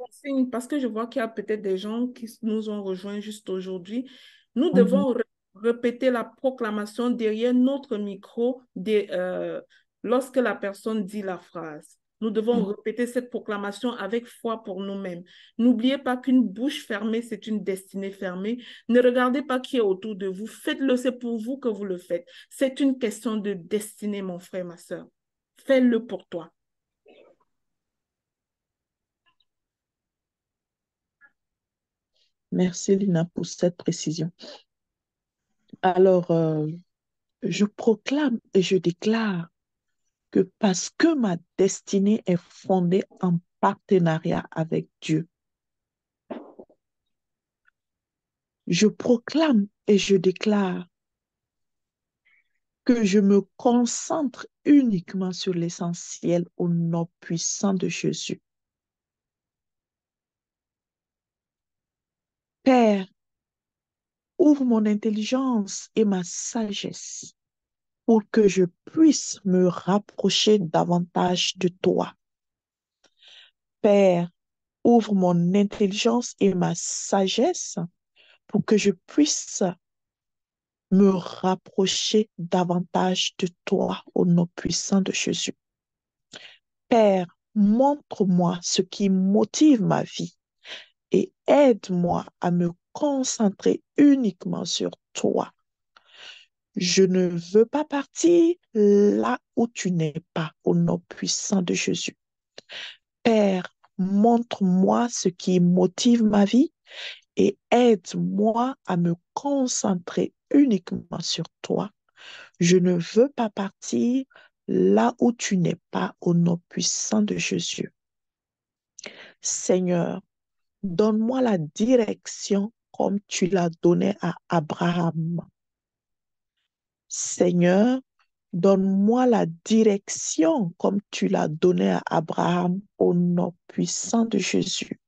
Parce que je vois qu'il y a peut-être des gens qui nous ont rejoints juste aujourd'hui. Nous Mhm. devons répéter la proclamation derrière notre micro lorsque la personne dit la phrase. Nous devons répéter cette proclamation avec foi pour nous-mêmes. N'oubliez pas qu'une bouche fermée, c'est une destinée fermée. Ne regardez pas qui est autour de vous. Faites-le, c'est pour vous que vous le faites. C'est une question de destinée, mon frère, ma soeur. Fais-le pour toi. Merci Lina pour cette précision. Alors, je proclame et je déclare que parce que ma destinée est fondée en partenariat avec Dieu, je proclame et je déclare que je me concentre uniquement sur l'essentiel au nom puissant de Jésus. Père, ouvre mon intelligence et ma sagesse pour que je puisse me rapprocher davantage de toi. Père, ouvre mon intelligence et ma sagesse pour que je puisse me rapprocher davantage de toi au nom puissant de Jésus. Père, montre-moi ce qui motive ma vie et aide-moi à me concentrer uniquement sur toi. Je ne veux pas partir là où tu n'es pas au nom puissant de Jésus. Père, montre-moi ce qui motive ma vie et aide-moi à me concentrer uniquement sur toi. Je ne veux pas partir là où tu n'es pas au nom puissant de Jésus. Seigneur, donne-moi la direction comme tu l'as donnée à Abraham. Seigneur, donne-moi la direction comme tu l'as donnée à Abraham au nom puissant de Jésus.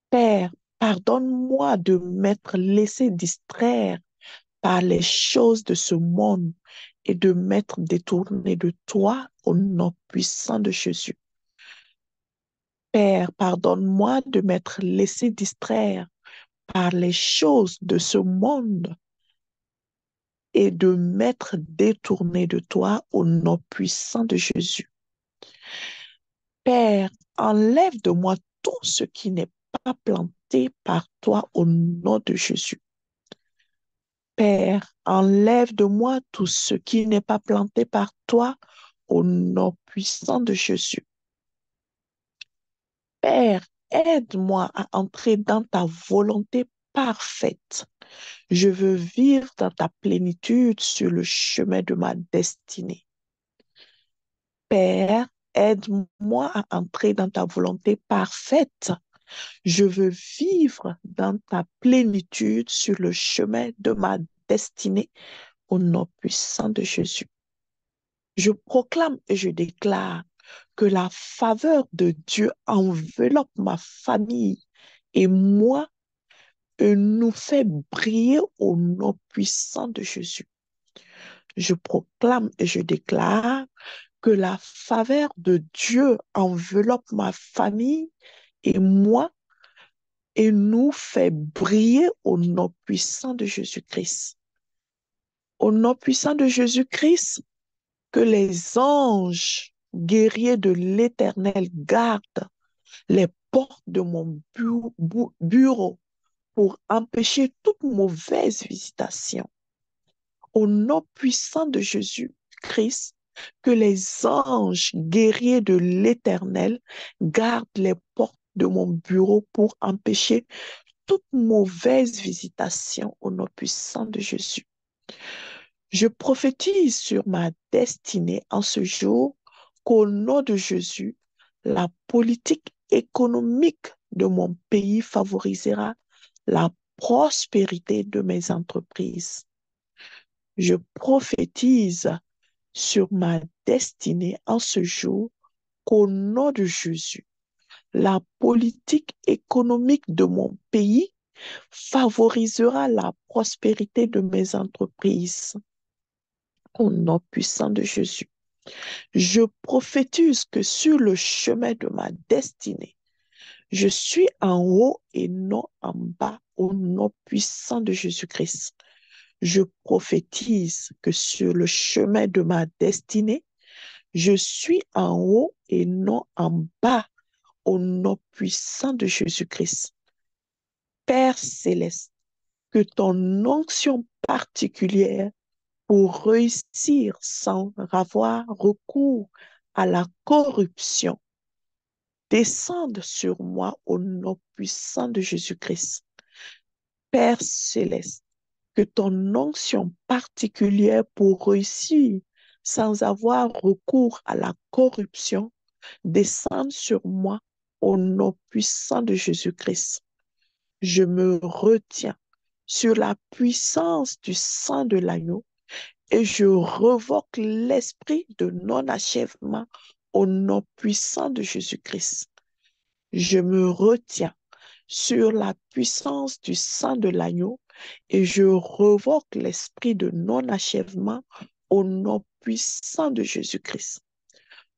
Père, pardonne-moi de m'être laissé distraire par les choses de ce monde et de m'être détourné de toi au nom puissant de Jésus. Père, pardonne-moi de m'être laissé distraire par les choses de ce monde et de m'être détourné de toi au nom puissant de Jésus. Père, enlève de moi tout ce qui n'est pas planté par toi au nom de Jésus. Père, enlève de moi tout ce qui n'est pas planté par toi au nom puissant de Jésus. Père, aide-moi à entrer dans ta volonté parfaite. Je veux vivre dans ta plénitude sur le chemin de ma destinée. Père, aide-moi à entrer dans ta volonté parfaite. Je veux vivre dans ta plénitude sur le chemin de ma destinée au nom puissant de Jésus. Je proclame et je déclare que la faveur de Dieu enveloppe ma famille et moi et nous fait briller au nom puissant de Jésus. Je proclame et je déclare que la faveur de Dieu enveloppe ma famille et moi et nous fait briller au nom puissant de Jésus-Christ. Au nom puissant de Jésus-Christ, que les anges guerriers de l'Éternel gardent les portes de mon bureau pour empêcher toute mauvaise visitation. Au nom puissant de Jésus-Christ, que les anges guerriers de l'Éternel gardent les portes de mon bureau pour empêcher toute mauvaise visitation au nom puissant de Jésus. Je prophétise sur ma destinée en ce jour qu'au nom de Jésus, la politique économique de mon pays favorisera la prospérité de mes entreprises. Je prophétise sur ma destinée en ce jour qu'au nom de Jésus, la politique économique de mon pays favorisera la prospérité de mes entreprises. Au nom puissant de Jésus, je prophétise que sur le chemin de ma destinée, je suis en haut et non en bas au nom puissant de Jésus-Christ. Je prophétise que sur le chemin de ma destinée, je suis en haut et non en bas au nom puissant de Jésus-Christ. Père céleste, que ton onction particulière pour réussir sans avoir recours à la corruption descende sur moi au nom puissant de Jésus-Christ. Père céleste, que ton onction particulière pour réussir sans avoir recours à la corruption descende sur moi au nom puissant de Jésus-Christ. Je me retiens sur la puissance du sang de l'agneau et je revoque l'esprit de non-achèvement au nom puissant de Jésus-Christ. Je me retiens sur la puissance du sang de l'agneau et je revoque l'esprit de non-achèvement au nom puissant de Jésus-Christ.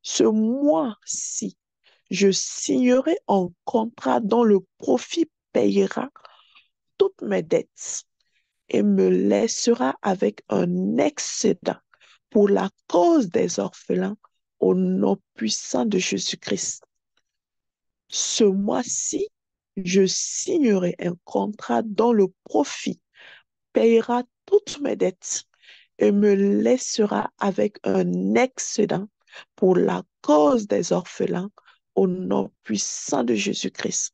Ce mois-ci, je signerai un contrat dont le profit payera toutes mes dettes et me laissera avec un excédent pour la cause des orphelins au nom puissant de Jésus-Christ. Ce mois-ci, je signerai un contrat dont le profit payera toutes mes dettes et me laissera avec un excédent pour la cause des orphelins au nom puissant de Jésus-Christ.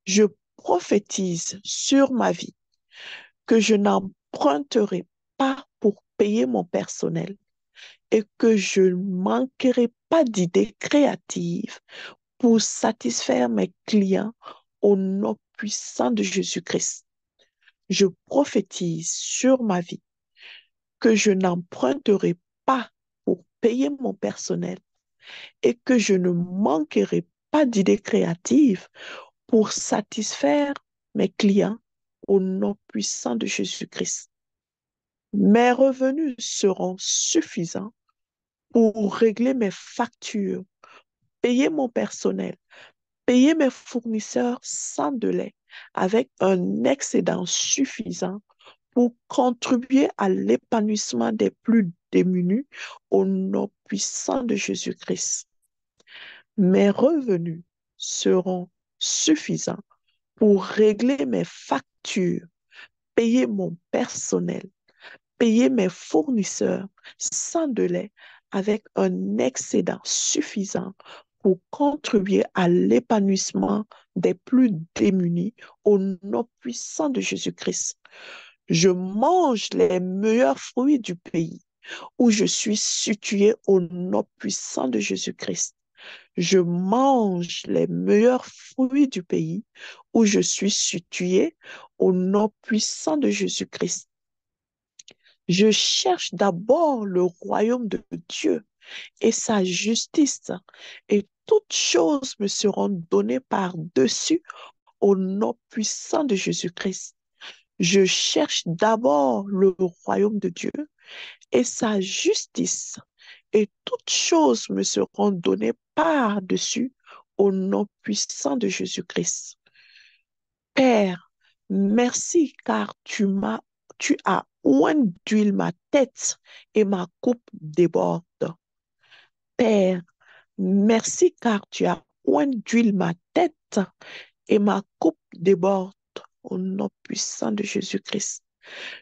Je prophétise sur ma vie que je n'emprunterai pas pour payer mon personnel et que je ne manquerai pas d'idées créatives pour satisfaire mes clients au nom puissant de Jésus-Christ. Je prophétise sur ma vie que je n'emprunterai pas pour payer mon personnel et que je ne manquerai pas d'idées créatives pour satisfaire mes clients au nom puissant de Jésus-Christ. Mes revenus seront suffisants pour régler mes factures, payer mon personnel, payer mes fournisseurs sans délai avec un excédent suffisant pour contribuer à l'épanouissement des plus démunis au nom puissant de Jésus-Christ. Mes revenus seront suffisants pour régler mes factures, payer mon personnel, payer mes fournisseurs sans délai avec un excédent suffisant pour contribuer à l'épanouissement des plus démunis au nom puissant de Jésus-Christ. Je mange les meilleurs fruits du pays où je suis situé au nom puissant de Jésus-Christ. Je mange les meilleurs fruits du pays où je suis situé au nom puissant de Jésus-Christ. Je cherche d'abord le royaume de Dieu et sa justice, et toutes choses me seront données par-dessus au nom puissant de Jésus-Christ. Je cherche d'abord le royaume de Dieu et sa justice, et toutes choses me seront données par-dessus au nom puissant de Jésus-Christ. Père, merci car tu as oint d'huile ma tête et ma coupe déborde. Père, merci car tu as oint d'huile ma tête et ma coupe déborde au nom puissant de Jésus-Christ.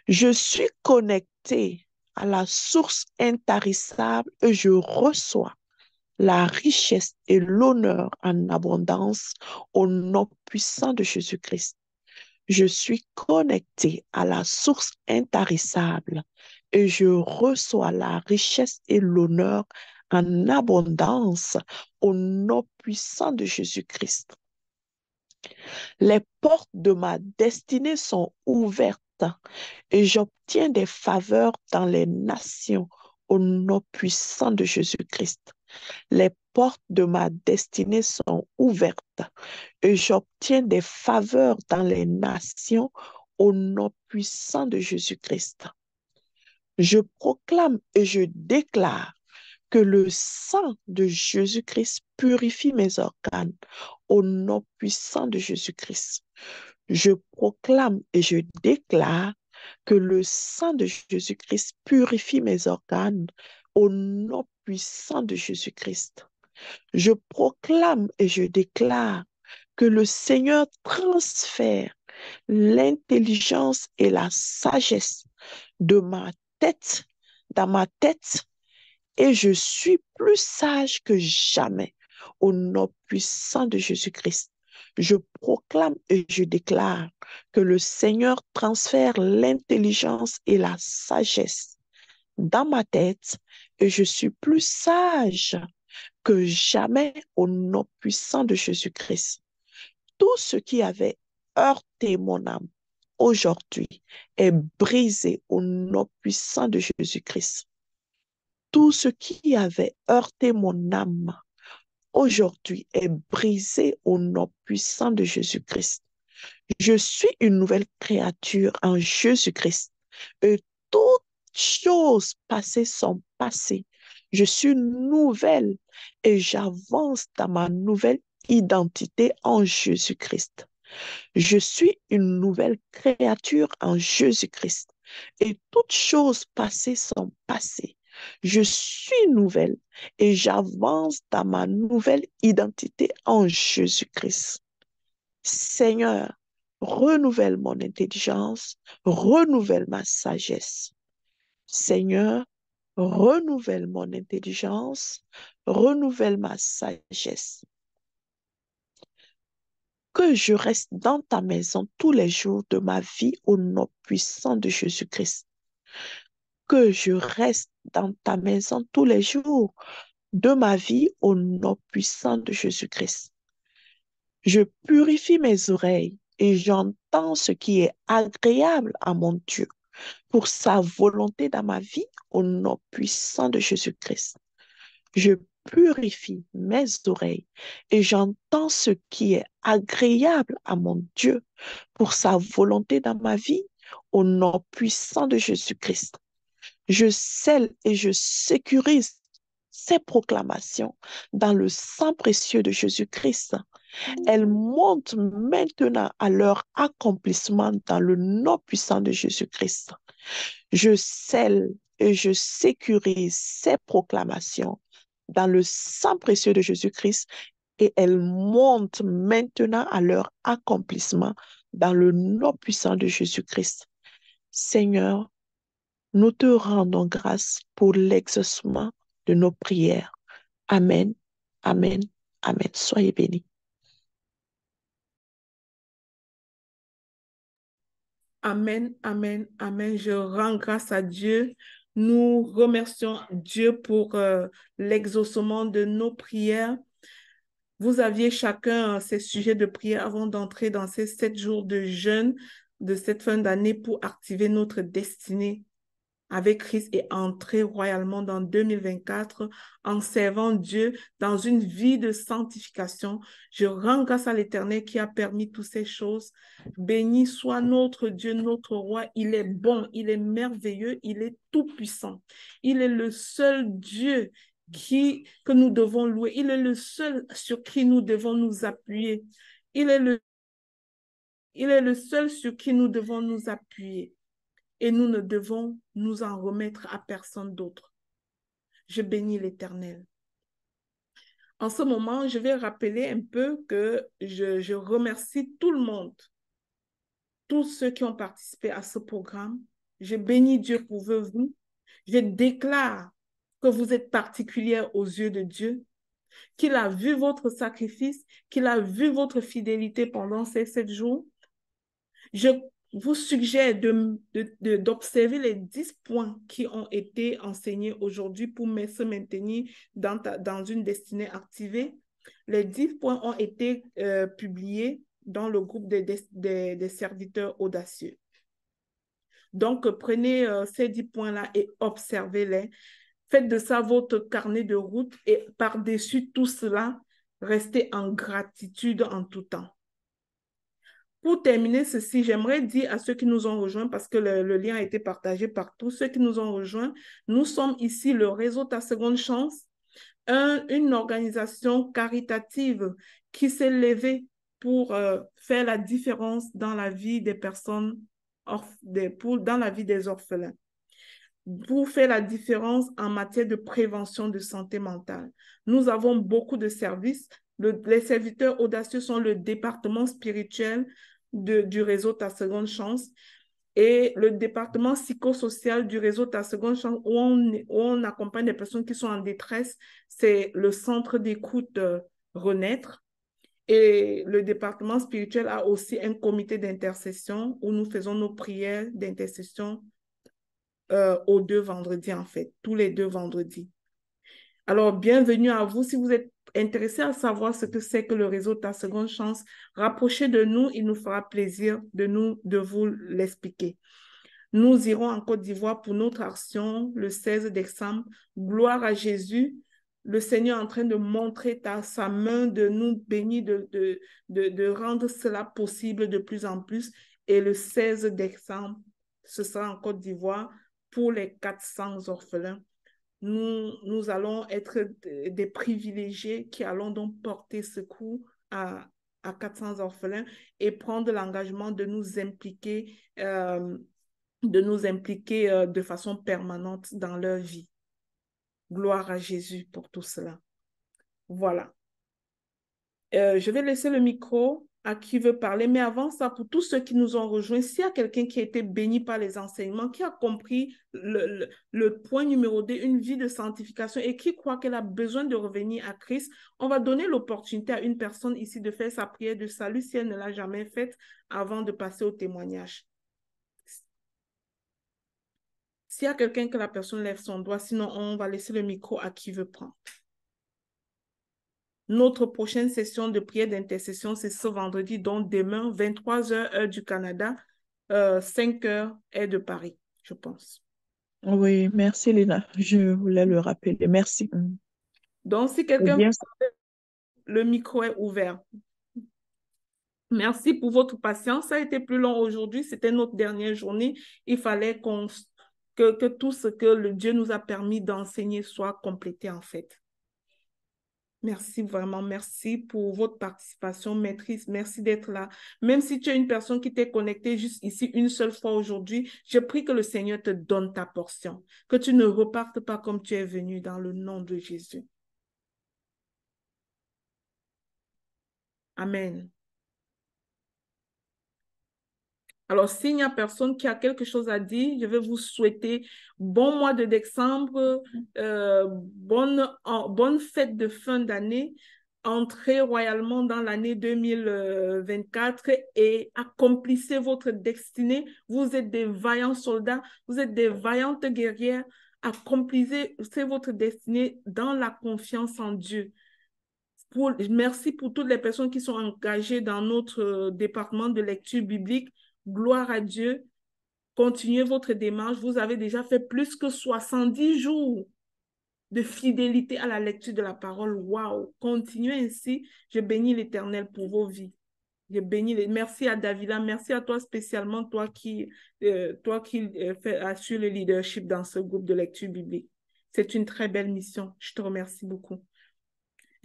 Je suis connecté à la source intarissable et je reçois la richesse et l'honneur en abondance au nom puissant de Jésus-Christ. Je suis connecté à la source intarissable et je reçois la richesse et l'honneur en abondance au nom puissant de Jésus-Christ. Les portes de ma destinée sont ouvertes et j'obtiens des faveurs dans les nations au nom puissant de Jésus-Christ. Les portes de ma destinée sont ouvertes et j'obtiens des faveurs dans les nations au nom puissant de Jésus-Christ. Je proclame et je déclare que le sang de Jésus-Christ purifie mes organes au nom puissant de Jésus-Christ. Je proclame et je déclare que le sang de Jésus-Christ purifie mes organes au nom puissant de Jésus-Christ. Je proclame et je déclare que le Seigneur transfère l'intelligence et la sagesse de ma tête, dans ma tête, et je suis plus sage que jamais au nom puissant de Jésus-Christ. Je proclame et je déclare que le Seigneur transfère l'intelligence et la sagesse dans ma tête et je suis plus sage que jamais au nom puissant de Jésus-Christ. Tout ce qui avait heurté mon âme aujourd'hui est brisé au nom puissant de Jésus-Christ. Tout ce qui avait heurté mon âme aujourd'hui est brisé au nom puissant de Jésus-Christ. Je suis une nouvelle créature en Jésus-Christ et toutes choses passées sont passées. Je suis nouvelle et j'avance dans ma nouvelle identité en Jésus-Christ. Je suis une nouvelle créature en Jésus-Christ et toutes choses passées sont passées. Je suis nouvelle et j'avance dans ma nouvelle identité en Jésus-Christ. Seigneur, renouvelle mon intelligence, renouvelle ma sagesse. Seigneur, renouvelle mon intelligence, renouvelle ma sagesse. Que je reste dans ta maison tous les jours de ma vie au nom puissant de Jésus-Christ. Que je reste dans ta maison tous les jours de ma vie au nom puissant de Jésus-Christ. Je purifie mes oreilles et j'entends ce qui est agréable à mon Dieu pour sa volonté dans ma vie au nom puissant de Jésus-Christ. Je purifie mes oreilles et j'entends ce qui est agréable à mon Dieu pour sa volonté dans ma vie au nom puissant de Jésus-Christ. Je scelle et je sécurise ces proclamations dans le sang précieux de Jésus-Christ. Elles montent maintenant à leur accomplissement dans le nom puissant de Jésus-Christ. Je scelle et je sécurise ces proclamations dans le sang précieux de Jésus-Christ et elles montent maintenant à leur accomplissement dans le nom puissant de Jésus-Christ. Seigneur, nous te rendons grâce pour l'exaucement de nos prières. Amen, amen, amen. Soyez bénis. Amen, amen, amen. Je rends grâce à Dieu. Nous remercions Dieu pour l'exaucement de nos prières. Vous aviez chacun ces sujets de prière avant d'entrer dans ces 7 jours de jeûne de cette fin d'année pour activer notre destinée avec Christ et entrer royalement dans 2024 en servant Dieu dans une vie de sanctification. Je rends grâce à l'Éternel qui a permis toutes ces choses. Béni soit notre Dieu, notre roi. Il est bon, il est merveilleux, il est tout-puissant. Il est le seul Dieu que nous devons louer. Il est le seul sur qui nous devons nous appuyer. Il est le seul sur qui nous devons nous appuyer. Et nous ne devons nous en remettre à personne d'autre. Je bénis l'Éternel. En ce moment, je vais rappeler un peu que je remercie tout le monde, tous ceux qui ont participé à ce programme. Je bénis Dieu pour vous. Je déclare que vous êtes particulière aux yeux de Dieu, qu'il a vu votre sacrifice, qu'il a vu votre fidélité pendant ces 7 jours. Je vous suggère d'observer les 10 points qui ont été enseignés aujourd'hui pour se maintenir dans une destinée activée. Les 10 points ont été publiés dans le groupe des serviteurs audacieux. Donc, prenez ces 10 points-là et observez-les. Faites de ça votre carnet de route et par-dessus tout cela, restez en gratitude en tout temps. Pour terminer ceci, j'aimerais dire à ceux qui nous ont rejoints, parce que le lien a été partagé par tous ceux qui nous ont rejoints, nous sommes ici le réseau Ta Seconde Chance, une organisation caritative qui s'est levée pour faire la différence dans la vie des personnes, dans la vie des orphelins, pour faire la différence en matière de prévention de santé mentale. Nous avons beaucoup de services. Les serviteurs audacieux sont le département spirituel du réseau Ta Seconde Chance et le département psychosocial du réseau Ta Seconde Chance où on accompagne des personnes qui sont en détresse. C'est le centre d'écoute Renaître. Et le département spirituel a aussi un comité d'intercession où nous faisons nos prières d'intercession aux 2 vendredis, en fait, tous les 2 vendredis. Alors, bienvenue à vous. Si vous êtes intéressé à savoir ce que c'est que le réseau Ta Seconde Chance, rapprochez de nous, il nous fera plaisir de vous l'expliquer. Nous irons en Côte d'Ivoire pour notre action le 16 décembre. Gloire à Jésus. Le Seigneur est en train de montrer sa main, de nous bénir, de rendre cela possible de plus en plus. Et le 16 décembre, ce sera en Côte d'Ivoire pour les 400 orphelins. Nous allons être des privilégiés qui allons donc porter secours à 400 orphelins et prendre l'engagement de nous impliquer de façon permanente dans leur vie. Gloire à Jésus pour tout cela. Voilà. Je vais laisser le micro à qui veut parler, mais avant ça, pour tous ceux qui nous ont rejoints, s'il y a quelqu'un qui a été béni par les enseignements, qui a compris le point numéro 2, une vie de sanctification et qui croit qu'elle a besoin de revenir à Christ, on va donner l'opportunité à une personne ici de faire sa prière de salut si elle ne l'a jamais faite avant de passer au témoignage. S'il y a quelqu'un que la personne lève son doigt, sinon on va laisser le micro à qui veut prendre. Notre prochaine session de prière d'intercession, c'est ce vendredi, donc demain, 23h, heure du Canada, 5h, heure de Paris, je pense. Oui, merci Lina. Je voulais le rappeler. Merci. Donc, si quelqu'un, le micro est ouvert. Merci pour votre patience. Ça a été plus long aujourd'hui. C'était notre dernière journée. Il fallait que tout ce que Dieu nous a permis d'enseigner soit complété en fait. Merci vraiment, merci pour votre participation, maîtrise, merci d'être là. Même si tu es une personne qui t'est connectée juste ici une seule fois aujourd'hui, je prie que le Seigneur te donne ta portion, que tu ne repartes pas comme tu es venu dans le nom de Jésus. Amen. Alors, s'il n'y a personne qui a quelque chose à dire, je vais vous souhaiter bon mois de décembre, bonne fête de fin d'année, entrez royalement dans l'année 2024 et accomplissez votre destinée. Vous êtes des vaillants soldats, vous êtes des vaillantes guerrières. Accomplissez votre destinée dans la confiance en Dieu. Merci pour toutes les personnes qui sont engagées dans notre département de lecture biblique. Gloire à Dieu. Continuez votre démarche. Vous avez déjà fait plus que 70 jours de fidélité à la lecture de la parole. Waouh! Continuez ainsi. Je bénis l'Éternel pour vos vies. Merci à Davila. Merci à toi spécialement, toi qui assure le leadership dans ce groupe de lecture biblique. C'est une très belle mission. Je te remercie beaucoup.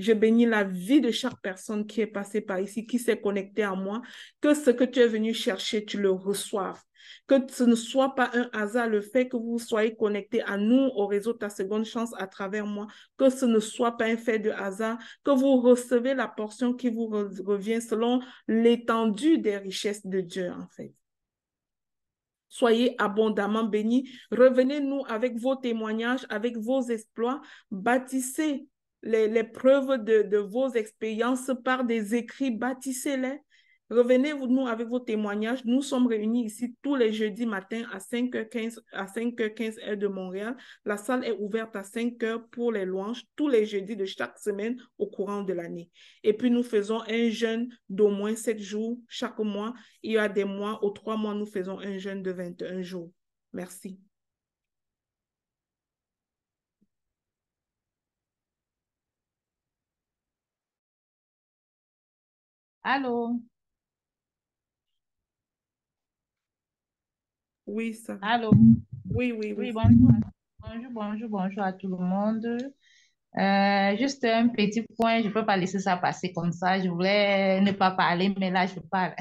Je bénis la vie de chaque personne qui est passée par ici, qui s'est connectée à moi, que ce que tu es venu chercher, tu le reçoives. Que ce ne soit pas un hasard le fait que vous soyez connectés à nous, au réseau Ta Seconde Chance à travers moi, que ce ne soit pas un fait de hasard, que vous recevez la portion qui vous revient selon l'étendue des richesses de Dieu, en fait. Soyez abondamment bénis. Revenez-nous avec vos témoignages, avec vos exploits. Bâtissez les preuves de vos expériences par des écrits. Bâtissez-les. Revenez-nous avec vos témoignages. Nous sommes réunis ici tous les jeudis matins à 5h15, à 5h15 heure de Montréal. La salle est ouverte à 5h pour les louanges tous les jeudis de chaque semaine au courant de l'année. Et puis, nous faisons un jeûne d'au moins 7 jours chaque mois. Il y a des mois, aux 3 mois, nous faisons un jeûne de 21 jours. Merci. Allô, Oui, ça. allô. Oui, oui, Oui, oui. bonjour. Bonjour à tout le monde. Juste un petit point, je ne peux pas laisser ça passer comme ça. Je voulais ne pas parler, mais là, je parle.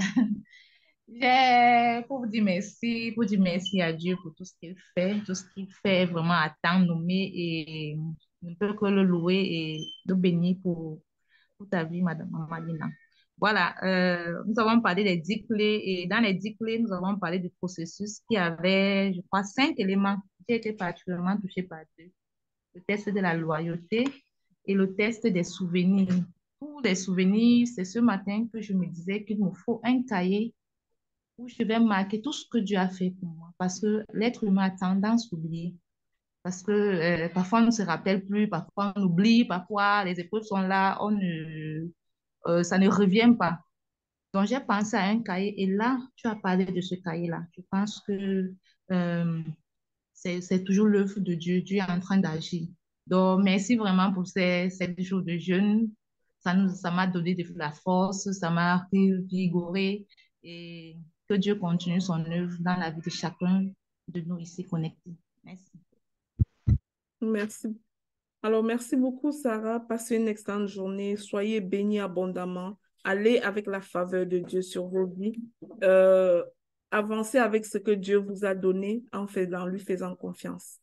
Pour vous dire merci à Dieu pour tout ce qu'il fait vraiment à temps nommé et je ne peux que le louer et le bénir pour ta vie, Madame Mamalina. Voilà, nous avons parlé des 10 clés et dans les 10 clés, nous avons parlé du processus qui avait, je crois, 5 éléments. J'ai été particulièrement touchée par deux. Le test de la loyauté et le test des souvenirs. Pour les souvenirs, c'est ce matin que je me disais qu'il me faut un cahier où je vais marquer tout ce que Dieu a fait pour moi parce que l'être humain a tendance à oublier. Parce que parfois on ne se rappelle plus, parfois on oublie, parfois les épreuves sont là, ça ne revient pas. Donc j'ai pensé à un cahier et là, tu as parlé de ce cahier-là. Je pense que euh, c'est toujours l'œuvre de Dieu. Dieu est en train d'agir. Donc merci vraiment pour ces 7 jours de jeûne. Ça m'a donné de la force, ça m'a vigoré et que Dieu continue son œuvre dans la vie de chacun de nous ici connectés. Merci. Merci. Alors, merci beaucoup, Sarah. Passez une excellente journée. Soyez bénis abondamment. Allez avec la faveur de Dieu sur vos vies. Euh, Avancez avec ce que Dieu vous a donné en lui faisant confiance.